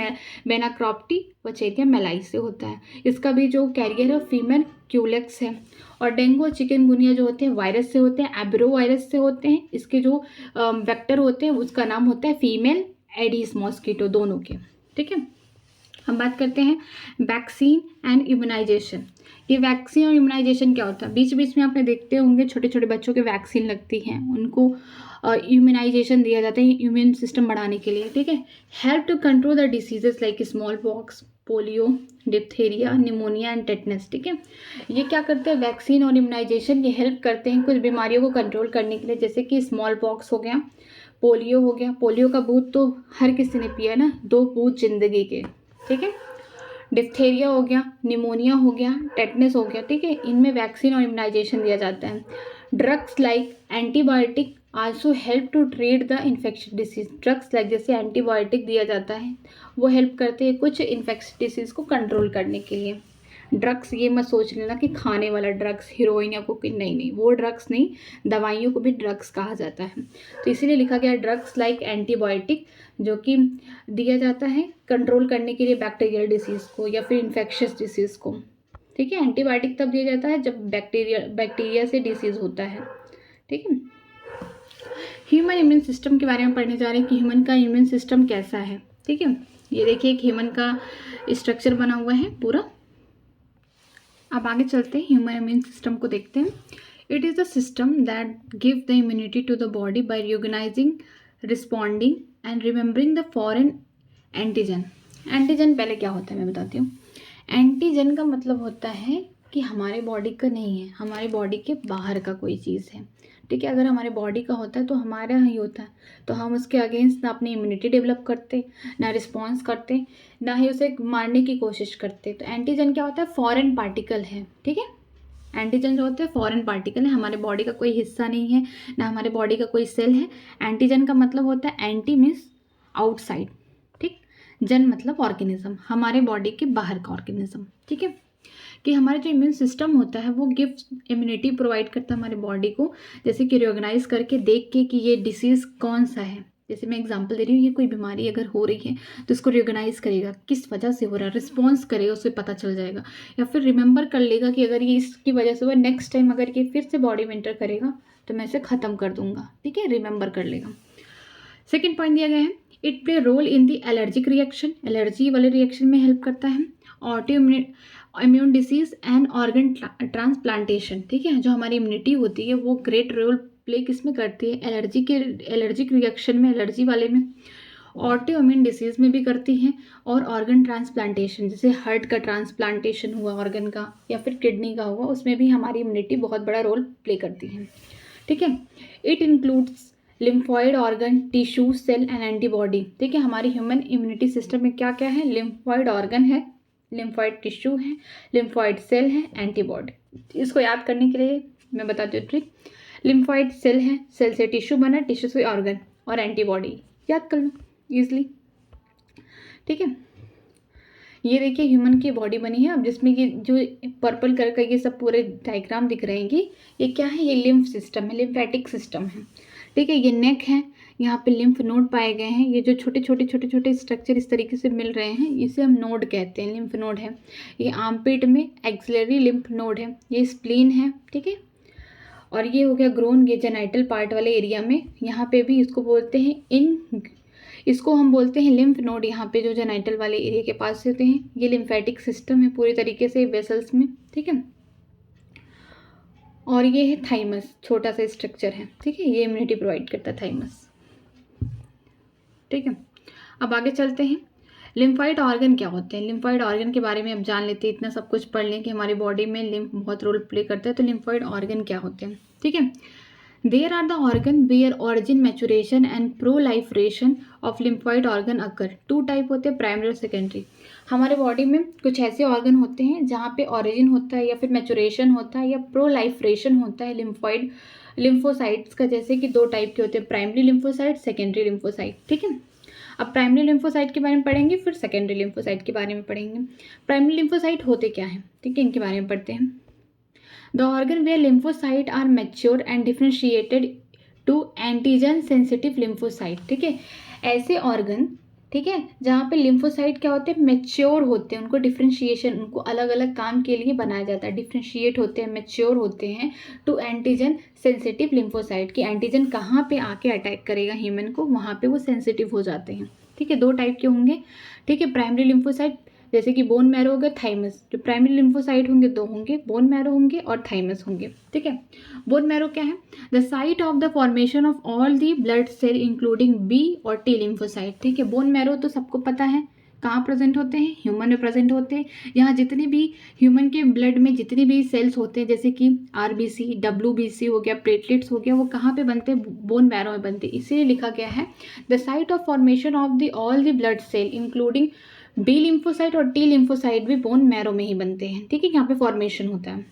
[SPEAKER 1] बेनाक्रॉप्टी वचेरिया मेलाई से होता है, इसका भी जो कैरियर है फीमेल क्यूलेक्स है। और डेंगू और चिकनगुनिया जो होते हैं वायरस से होते हैं, एब्रो वायरस से होते हैं, इसके जो वेक्टर होते हैं उसका नाम होता है फीमेल एडिस मॉस्कीटो, दोनों के, ठीक है। हम बात करते हैं वैक्सीन एंड इम्यूनाइजेशन। ये वैक्सीन और इम्यूनाइजेशन क्या होता है, बीच बीच में आपने देखते होंगे छोटे छोटे बच्चों के वैक्सीन लगती हैं, उनको इम्यूनाइजेशन दिया जाता है इम्यून सिस्टम बढ़ाने के लिए, ठीक है। Help to control the diseases like smallpox, polio, diphtheria, pneumonia and tetanus, ठीक है। ये क्या करते हैं, वैक्सीन और इम्यूनाइजेशन, ये हेल्प करते हैं कुछ बीमारियों को कंट्रोल करने के लिए, जैसे कि स्मॉल पॉक्स हो गया, पोलियो हो गया। पोलियो का बूथ तो हर किसी ने पिया है ना, 2 बूथ जिंदगी के, ठीक है। डिप्थेरिया हो गया, निमोनिया हो गया, टेटनस हो गया, ठीक है, इनमें वैक्सीन और इम्यूनाइजेशन दिया जाता है। Drugs like antibiotic also help to treat the infection disease. Drugs like जैसे एंटीबायोटिक दिया जाता है, वो हेल्प करते हैं कुछ इन्फेक्शन डिसीज को कंट्रोल करने के लिए। ड्रग्स ये मत सोच लेना कि खाने वाला ड्रग्स, हीरोइन या कोकीन, नहीं नहीं, वो ड्रग्स नहीं, दवाइयों को भी ड्रग्स कहा जाता है। तो इसीलिए लिखा गया ड्रग्स लाइक एंटीबायोटिक, जो कि दिया जाता है कंट्रोल करने के लिए बैक्टीरियल डिसीज़ को या फिर इन्फेक्शियस डिसीज़ को, ठीक है। एंटीबायोटिक तब दिया जाता है जब बैक्टीरिया से डिसीज़ होता है, ठीक है। ह्यूमन इम्यून सिस्टम के बारे में पढ़ने जा रहे हैं कि ह्यूमन का इम्यून सिस्टम कैसा है, ठीक है। ये देखिए एक ह्यूमन का स्ट्रक्चर बना हुआ है पूरा। अब आगे चलते हैं, ह्यूमन इम्यून सिस्टम को देखते हैं। It is the system that give the immunity to the body by recognising, responding and remembering the foreign antigen. Antigen पहले क्या होता है मैं बताती हूँ। एंटीजन का मतलब होता है कि हमारे बॉडी का नहीं है, हमारे बॉडी के बाहर का कोई चीज़ है, ठीक है। अगर हमारे बॉडी का होता है तो हमारा ही होता है, तो हम उसके अगेंस्ट ना अपनी इम्यूनिटी डेवलप करते, ना रिस्पॉन्स करते, ना ही उसे मारने की कोशिश करते। तो एंटीजन क्या होता है, फॉरेन पार्टिकल है, ठीक है। एंटीजन जो होते हैं फॉरेन पार्टिकल है, हमारे बॉडी का कोई हिस्सा नहीं है, ना हमारे बॉडी का कोई सेल है। एंटीजन का मतलब होता है, एंटी मीन्स आउटसाइड, ठीक, जन मतलब ऑर्गेनिज्म, हमारे बॉडी के बाहर का ऑर्गेनिज्म, ठीक है। कि हमारा जो इम्यून सिस्टम होता है वो गिफ्ट इम्यूनिटी प्रोवाइड करता है हमारे बॉडी को, जैसे कि रिकॉग्नाइज करके देख के कि ये डिसीज़ कौन सा है। जैसे मैं एग्जांपल दे रही हूँ, ये कोई बीमारी अगर हो रही है तो इसको रिकॉग्नाइज करेगा किस वजह से हो रहा है, रिस्पॉन्स करेगा, उसे पता चल जाएगा, या फिर रिमेंबर कर लेगा कि अगर ये इसकी वजह से हुआ, नेक्स्ट टाइम अगर ये फिर से बॉडी में एंटर करेगा तो मैं इसे ख़त्म कर दूंगा, ठीक है, रिमेंबर कर लेगा। सेकेंड पॉइंट दिया गया है, it play role in the allergic reaction, allergy वाले रिएक्शन में हेल्प करता है। Autoimmune disease and organ transplantation, ठीक है, जो हमारी इम्यूनिटी होती है वो ग्रेट रोल प्ले किस में करती है, एलर्जिक रिएक्शन में, एलर्जी वाले में, ऑटो इम्यून डिसीज में भी करती हैं, और ऑर्गन ट्रांसप्लांटेशन, जैसे हार्ट का ट्रांसप्लांटेशन हुआ ऑर्गन का, या फिर किडनी का हुआ, उसमें भी हमारी इम्यूनिटी बहुत बड़ा रोल प्ले करती है, ठीक है। It includes lymphoid organ, tissue, cell and antibody, ठीक है। हमारी ह्यूमन इम्यूनिटी सिस्टम में क्या क्या है, लिम्फॉइड ऑर्गन है, लिम्फॉइड टिश्यू है, लिम्फॉइड सेल है, एंटीबॉडी। इसको याद करने के लिए मैं बताती हूँ ट्रिक। लिम्फॉइड सेल है, सेल से टिश्यू बना, टिश्यू से ऑर्गन, और एंटीबॉडी याद कर लो ईजिली, ठीक है। ये देखिए ह्यूमन की बॉडी बनी है, अब जिसमें ये जो पर्पल कलर का ये सब पूरे डायग्राम दिख रहे हैं, ये क्या है, ये लिम्फ सिस्टम है, लिम्फेटिक सिस्टम है, ठीक है। ये नेक है, यहाँ पे लिम्फ नोड पाए गए हैं, ये जो छोटे छोटे स्ट्रक्चर इस तरीके से मिल रहे हैं इसे हम नोड कहते हैं, लिम्फ नोड है। ये आर्मपिट में एक्सिलरी लिम्फ नोड है, ये स्प्लीन है, ठीक है। और ये हो गया ग्रोन, ये जेनाइटल पार्ट वाले एरिया में, यहाँ पे भी इसको बोलते हैं इसको हम बोलते हैं लिम्फ नोड, यहाँ पे जो जेनाइटल वाले एरिया के पास होते हैं। ये लिम्फेटिक सिस्टम है पूरी तरीके से वेसल्स में, ठीक है। और ये है थाइमस, छोटा सा स्ट्रक्चर है, ठीक है, ये इम्यूनिटी प्रोवाइड करता है थाइमस, ठीक है। अब आगे चलते हैं, लिम्फॉइड ऑर्गन क्या होते हैं। लिम्फॉइड ऑर्गन के बारे में अब जान लेते हैं, इतना सब कुछ पढ़ लें कि हमारी बॉडी में लिम्फ बहुत रोल प्ले करता है। तो लिम्फॉइड ऑर्गन क्या होते हैं, ठीक है। There are the organ where origin, maturation and proliferation of lymphoid organ occur. Two type होते हैं, प्राइमरी और सेकेंडरी। हमारे बॉडी में कुछ ऐसे ऑर्गन होते हैं जहाँ पे ऑरिजिन होता है, या फिर मैचुरेशन होता है, या प्रोलाइफरेशन होता है लिम्फॉइड लिम्फोसाइट्स का। जैसे कि दो टाइप के होते हैं, प्राइमरी लिम्फोसाइट, सेकेंडरी लिम्फोसाइट, ठीक है। अब प्राइमरी लिम्फोसाइट के बारे में पढ़ेंगे, फिर सेकेंडरी लिम्फोसाइट के बारे में पढ़ेंगे। प्राइमरी लिम्फोसाइट होते क्या हैं, ठीक है, इनके बारे में पढ़ते हैं। The organ where lymphocyte are mature and differentiated to antigen sensitive lymphocyte, ठीक है। ऐसे ऑर्गन, ठीक है, जहाँ पे लिम्फोसाइट क्या होते हैं, मैच्योर होते हैं, उनको डिफ्रेंशिएशन, उनको अलग अलग काम के लिए बनाया जाता है, डिफ्रेंशिएट होते हैं, मैच्योर होते हैं टू एंटीजन सेंसिटिव लिम्फोसाइट, की एंटीजन कहाँ पे आके अटैक करेगा ह्यूमन को, वहाँ पे वो सेंसिटिव हो जाते हैं, ठीक है। दो टाइप के होंगे, ठीक है। प्राइमरी लिम्फोसाइट जैसे कि बोन मैरो हो गया, थाइमस। जो प्राइमरी लिम्फोसाइट होंगे दो होंगे, बोन मैरो होंगे और थाइमस होंगे, ठीक है। बोन मैरो क्या है, the site of the formation of all the blood cell including B और टी लिम्फोसाइट, ठीक है। बोन मैरो तो सबको पता है कहाँ प्रेजेंट होते हैं, ह्यूमन में प्रेजेंट होते हैं। यहाँ जितने भी ह्यूमन के ब्लड में जितने भी सेल्स होते हैं, जैसे कि आरबीसी, डब्ल्यूबीसी हो गया, प्लेटलेट्स हो गया, वो कहाँ पे बनते हैं, बोन मैरो में बनते हैं। इसीलिए लिखा गया है the site of formation of the all the blood cell including B lymphocyte और टी लिम्फोसाइट भी बोन मैरो में ही बनते हैं, ठीक है, यहाँ पे फॉर्मेशन होता है।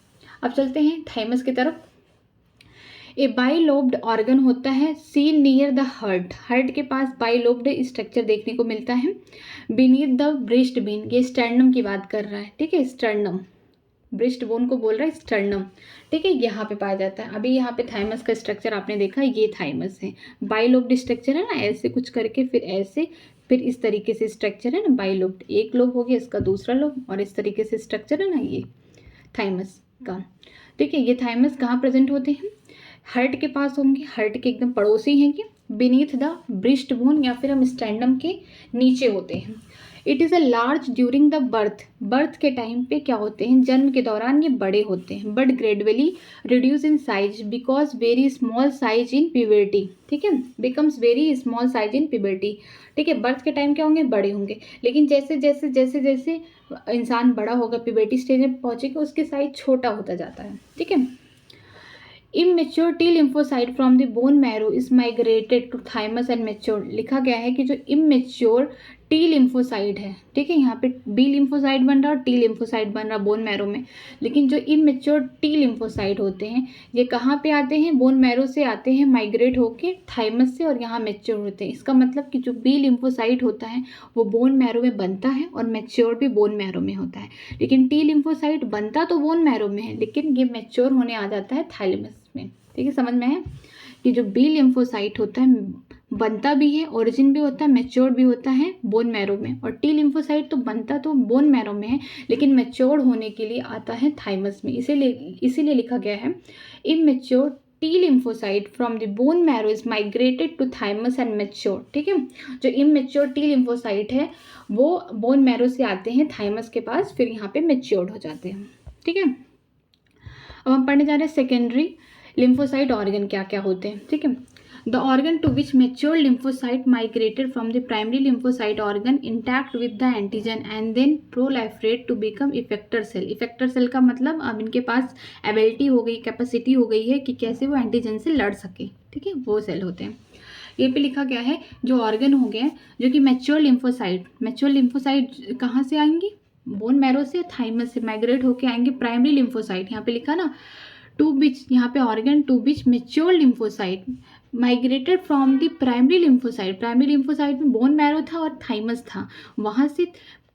[SPEAKER 1] अब चलते हैं थाइमस की तरफ। ए बाइलोब्ड ऑर्गन होता है seen near the heart, heart के पास बाइलोब्ड स्ट्रक्चर देखने को मिलता है। बीनीथ द ब्रेस्ट बीन, ये स्टर्नम की बात कर रहा है, ठीक है, स्टर्नम, ब्रेस्ट बोन को बोल रहा है स्टर्नम, ठीक है, यहाँ पे पाया जाता है। अभी यहाँ पे थाइमस का स्ट्रक्चर आपने देखा, ये थाइमस है, बाइलोब्ड स्ट्रक्चर है ना, ऐसे कुछ करके फिर ऐसे, फिर इस तरीके से स्ट्रक्चर है ना बाइलोब्ड, एक लोब हो गया, इसका दूसरा लोब, और इस तरीके से स्ट्रक्चर है ना ये थाइमस का, ठीक है। ये थाइमस कहाँ प्रेजेंट होते हैं? हार्ट के पास होंगे, हार्ट के एकदम पड़ोसी हैं कि बीनीथ द ब्रेस्ट बोन, या फिर हम स्टर्नम के नीचे होते हैं। It is a large during the birth, birth के टाइम पे क्या होते हैं, जन्म के दौरान ये बड़े होते हैं, but gradually reduce in size because very small size in puberty, ठीक है, becomes very small size in puberty, ठीक है। बर्थ के टाइम क्या होंगे, बड़े होंगे, लेकिन जैसे जैसे जैसे जैसे इंसान बड़ा होगा, प्यूबर्टी स्टेज में पहुंचेगा, उसके साइज छोटा होता जाता है, ठीक है। Immature T lymphocyte from the bone marrow is migrated to thymus and mature, लिखा गया है कि जो इमेच्योर टी लिम्फोसाइट है, ठीक है, यहाँ पे बी लिम्फोसाइट बन रहा है और टी लिम्फोसाइट बन रहा है बोन मैरो में, लेकिन जो इमेच्योर टी लिम्फोसाइट होते हैं ये कहाँ पे आते हैं, बोन मैरो से आते हैं, माइग्रेट होके थाइमस से, और यहाँ मैच्योर होते हैं। इसका मतलब कि जो बी लिम्फोसाइट होता है वो बोन मैरो में बनता है और मैच्योर भी बोन मैरो में होता है, लेकिन टी लिम्फोसाइट बनता तो बोन मैरो में है, लेकिन ये मैच्योर होने आ जाता है थाइलमस में, ठीक है, समझ में है कि जो बी लिम्फोसाइट होता है बनता भी है, ओरिजिन भी होता है, मैच्योर भी होता है बोन मैरो में, और टी लिम्फोसाइट तो बनता तो बोन मैरो में है, लेकिन मैच्योर होने के लिए आता है थाइमस में, इसीलिए लिखा गया है immature T lymphocyte from the bone marrow is migrated to thymus and mature, ठीक है। जो इमेच्योर टी लिम्फोसाइट है वो बोन मैरो से आते हैं थाइमस के पास, फिर यहाँ पे मैच्योर्ड हो जाते हैं, ठीक है। अब हम पढ़ने जा रहे हैं सेकेंडरी लिम्फोसाइट ऑर्गन क्या क्या होते हैं, ठीक है। The organ to which mature lymphocyte migrated from the primary lymphocyte organ interact with the antigen and then proliferate to become effector cell. Effector cell का मतलब अब इनके पास एबिलिटी हो गई, कैपेसिटी हो गई है कि कैसे वो एंटीजन से लड़ सके, ठीक है, वो सेल होते हैं। ये पे लिखा गया है जो ऑर्गन हो गया जो कि मैच्योर लिम्फोसाइट कहाँ से आएंगी, बोन मैरो से, थाइमस से माइग्रेट होके आएंगे प्राइमरी लिम्फोसाइट, यहाँ पे लिखा ना टू बिच, यहाँ पे organ to which mature lymphocyte migrated from the primary lymphocyte, primary lymphocyte में बोन मैरो था और थाइमस था, वहाँ से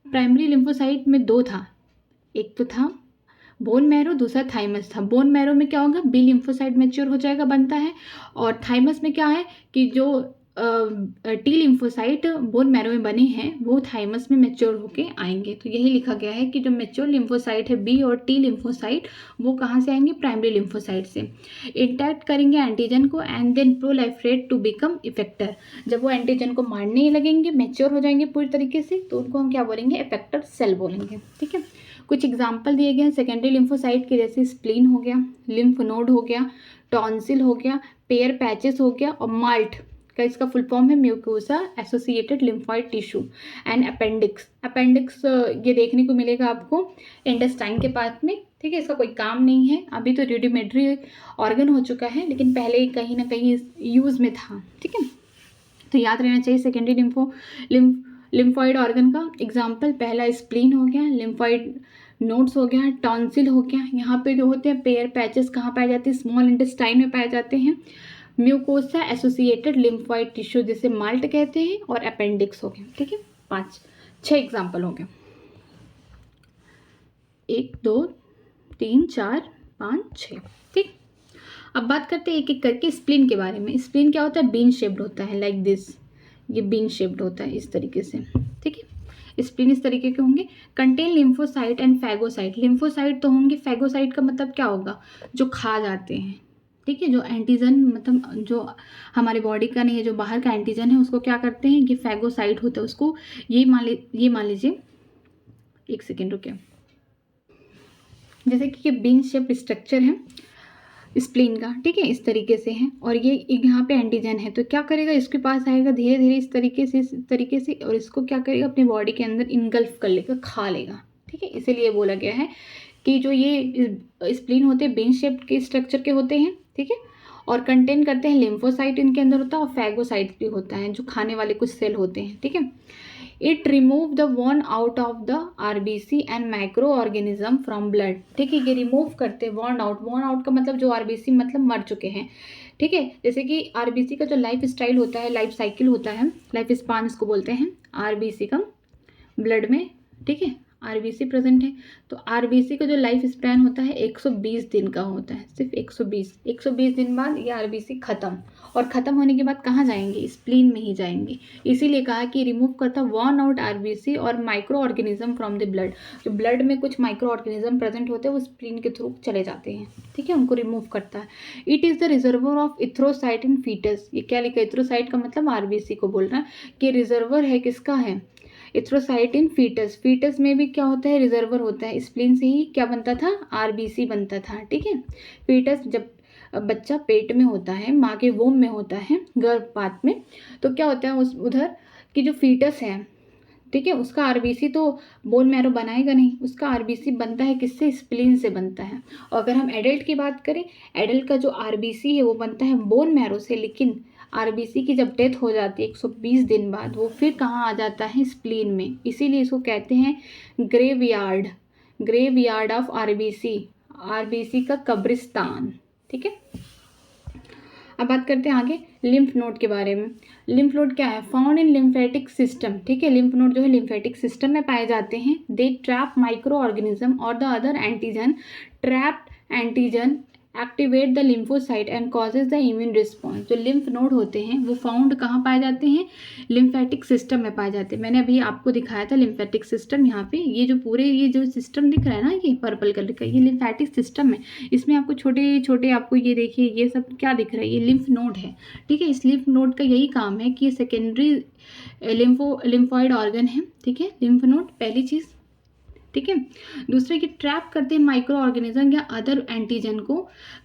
[SPEAKER 1] प्राइमरी लिम्फोसाइट में दो था, एक तो था बोन मैरो, दूसरा थाइमस था। बोन मैरो में क्या होगा, बी लिम्फोसाइट मैच्योर हो जाएगा, बनता है, और थाइमस में क्या है कि जो टी लिम्फोसाइट बोन मैरो में बने हैं वो थाइमस में मैच्योर होके आएंगे। तो यही लिखा गया है कि जो मैच्योर लिम्फोसाइट है बी और टी लिम्फोसाइट वो कहाँ से आएंगे, प्राइमरी लिम्फोसाइट से, इंटैक्ट करेंगे एंटीजन को and then proliferate to become effector. जब वो एंटीजन को मारने लगेंगे, मैच्योर हो जाएंगे पूरी तरीके से, तो उनको हम क्या बोलेंगे, इफेक्टर सेल बोलेंगे, ठीक है। कुछ एग्जाम्पल दिए गए हैं सेकेंडरी लिम्फोसाइट के, जैसे स्प्लीन हो गया, लिम्फ नोड हो गया, टॉन्सिल हो गया, पेयर पैचेस हो गया, और माल्ट का इसका फुल फॉर्म है mucosa associated lymphoid tissue and appendix. Appendix ये देखने को मिलेगा आपको इंटेस्टाइन के पार्ट में, ठीक है, इसका कोई काम नहीं है, अभी तो रेडिमेड्री ऑर्गन हो चुका है, लेकिन पहले कहीं ना कहीं यूज़ में था, ठीक है। तो याद रहना चाहिए सेकेंडरी लिम्फॉइड ऑर्गन का एग्जाम्पल, पहला स्प्लीन हो गया, लिम्फॉइड नोड्स हो गया, टॉन्सिल हो गया, यहाँ पे जो होते हैं पेयर पैचेस कहाँ पाए जाते हैं, स्मॉल इंटेस्टाइन में पाए जाते हैं, म्यूकोसा एसोसिएटेड लिम्फॉइड टिश्यू जिसे माल्ट कहते हैं, और अपेंडिक्स हो गया, ठीक है। 6 एग्जाम्पल हो गए, 1 2 3 4 5 6, ठीक। अब बात करते हैं एक एक करके स्प्लीन के बारे में। स्प्लीन क्या होता है, बीन शेप्ड होता है, लाइक दिस, ये बीन शेप्ड होता है इस तरीके से, ठीक है। स्प्लीन इस तरीके के होंगे, contain lymphocyte and phagocyte. Lymphocyte तो होंगे, फैगोसाइट का मतलब क्या होगा, जो खा जाते हैं, ठीक है, जो एंटीजन मतलब जो हमारे बॉडी का नहीं है, जो बाहर का एंटीजन है उसको क्या करते हैं, ये फैगोसाइट होता है, उसको ये मान लीजिए, एक सेकेंड रुके, जैसे कि ये बीन शेप स्ट्रक्चर है स्प्लीन का, ठीक है, इस तरीके से है, और ये यहाँ पे एंटीजन है, तो क्या करेगा, इसके पास आएगा धीरे धीरे इस तरीके से, और इसको क्या करेगा, अपने बॉडी के अंदर इनगल्फ कर लेगा, खा लेगा, ठीक है। इसीलिए बोला गया है कि जो ये स्प्लीन होते हैं बीन शेप के स्ट्रक्चर के होते हैं, ठीक है, और कंटेन करते हैं लिम्फोसाइट इनके अंदर होता है, और फैगोसाइट भी होता है, जो खाने वाले कुछ सेल होते हैं, ठीक है। It remove the worn out of the RBC and micro organism from blood. ठीक है, ये रिमूव करते वॉर्न आउट का मतलब जो आरबीसी मतलब मर चुके हैं। ठीक है, जैसे कि आरबीसी का जो लाइफ स्टाइल होता है, लाइफ साइकिल होता है, लाइफ स्पान इसको बोलते हैं आरबीसी का ब्लड में। ठीक है, आरबीसी प्रेजेंट है तो आरबीसी का जो लाइफ स्पैन होता है 120 दिन का होता है, सिर्फ 120 दिन बाद ये आरबीसी खत्म। और ख़त्म होने के बाद कहाँ जाएंगे? स्प्लीन में ही जाएंगे। इसीलिए कहा कि रिमूव करता वॉर्न आउट आरबीसी और micro organism from the blood. जो ब्लड में कुछ माइक्रो ऑर्गेनिज्म प्रेजेंट होते हैं वो स्प्लीन के थ्रू चले जाते हैं। ठीक है, उनको रिमूव करता है। It is the reservoir of erythrocyte in foetus. ये क्या लिखा है? इथ्रोसाइट का मतलब आरबीसी को बोल रहा है कि रिजर्वर है, किसका है? इथ्रोसाइट इन फीटस। फीटस में भी क्या होता है? रिजर्वर होता है। स्प्लीन से ही क्या बनता था? आरबीसी बनता था। ठीक है, फीटस जब बच्चा पेट में होता है, माँ के वोम में होता है, गर्भपात में, तो क्या होता है उस उधर की जो फीटस है, ठीक है, उसका आरबीसी तो बोन मैरो बनाएगा नहीं, उसका आरबीसी बनता है किससे? स्प्लीन से बनता है। और अगर हम एडल्ट की बात करें, एडल्ट का जो आरबीसी है वो बनता है बोन मैरो से, लेकिन आरबीसी की जब डेथ हो जाती है 120 दिन बाद, वो फिर कहाँ आ जाता है? स्प्लीन में। इसीलिए इसको कहते हैं ग्रेवयार्ड ऑफ आरबीसी, आरबीसी का कब्रिस्तान। ठीक है, अब बात करते हैं आगे लिम्फ नोड के बारे में। लिम्फ नोड क्या है? Found in lymphatic system. ठीक है, लिम्फ नोड जो है लिम्फेटिक सिस्टम में पाए जाते हैं। दे ट्रैप माइक्रो ऑर्गेनिज्म और the other antigen. Trapped antigen activate the lymphocyte and causes the immune response. जो लिम्फ नोड होते हैं वो फाउंड कहाँ पाए जाते हैं? लिम्फेटिक सिस्टम में पाए जाते हैं। मैंने अभी आपको दिखाया था लिम्फेटिक सिस्टम। यहाँ पे ये जो पूरे ये जो सिस्टम दिख रहा है ना, ये पर्पल कलर का, ये लिम्फेटिक सिस्टम है। इसमें आपको छोटे छोटे आपको ये देखिए ये सब क्या दिख रहा है? ये लिम्फ नोड है। ठीक है, इस लिम्फ नोड का यही काम है कि सेकेंडरी लिम्फॉइड ऑर्गन है। ठीक है, लिम्फ नोड पहली चीज़। ठीक है, दूसरे की ट्रैप करते हैं माइक्रो ऑर्गेनिज्म या अदर एंटीजन को।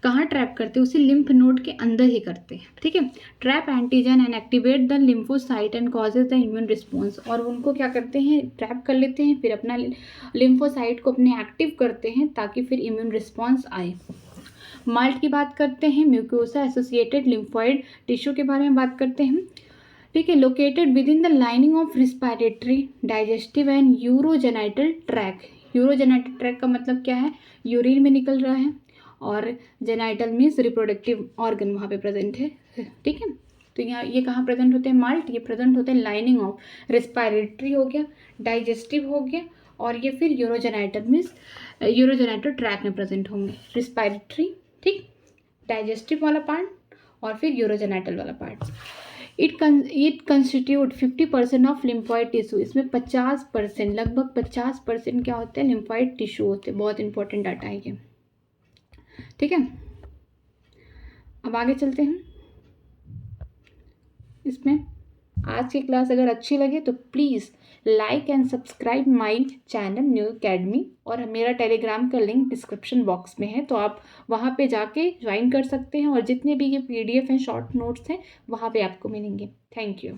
[SPEAKER 1] कहाँ ट्रैप करते हैं? उसी लिम्फ नोड के अंदर ही करते हैं। ठीक है, trap antigen and activate the lymphocyte and causes the immune response. और उनको क्या करते हैं? ट्रैप कर लेते हैं, फिर अपना लिम्फोसाइट को अपने एक्टिव करते हैं ताकि फिर इम्यून रिस्पॉन्स आए। माल्ट की बात करते हैं, म्यूकोसा एसोसिएटेड लिम्फॉइड टिश्यू के बारे में बात करते हैं। ठीक है, located with in the lining of respiratory, digestive and urogenital track. Urogenital track का मतलब क्या है? यूरिन में निकल रहा है, और जेनाइटल मीन्स रिप्रोडक्टिव ऑर्गन वहाँ पे प्रेजेंट है। ठीक है, तो यहाँ ये कहाँ प्रेजेंट होते हैं? माल्ट ये प्रेजेंट होते हैं लाइनिंग ऑफ रिस्पायरेटरी हो गया, डाइजेस्टिव हो गया, और ये फिर यूरोजेनाइटल मीन्स यूरोजेनाइटल ट्रैक में प्रेजेंट होंगे। रिस्पायरेटरी, ठीक, डाइजेस्टिव वाला पार्ट, और फिर यूरोजेनाइटल वाला part. It constitute 50% of lymphoid tissue. इसमें 50%, लगभग 50% क्या होते हैं? लिम्फॉइड टिश्यू होते हैं। बहुत इंपॉर्टेंट डाटा है ये। ठीक है, अब आगे चलते हैं। इसमें आज की क्लास अगर अच्छी लगे तो please like and subscribe my channel new academy, और मेरा टेलीग्राम का लिंक डिस्क्रिप्शन बॉक्स में है, तो आप वहाँ पे जाके ज्वाइन कर सकते हैं, और जितने भी ये PDF हैं, शॉर्ट नोट्स हैं, वहाँ पे आपको मिलेंगे। Thank you.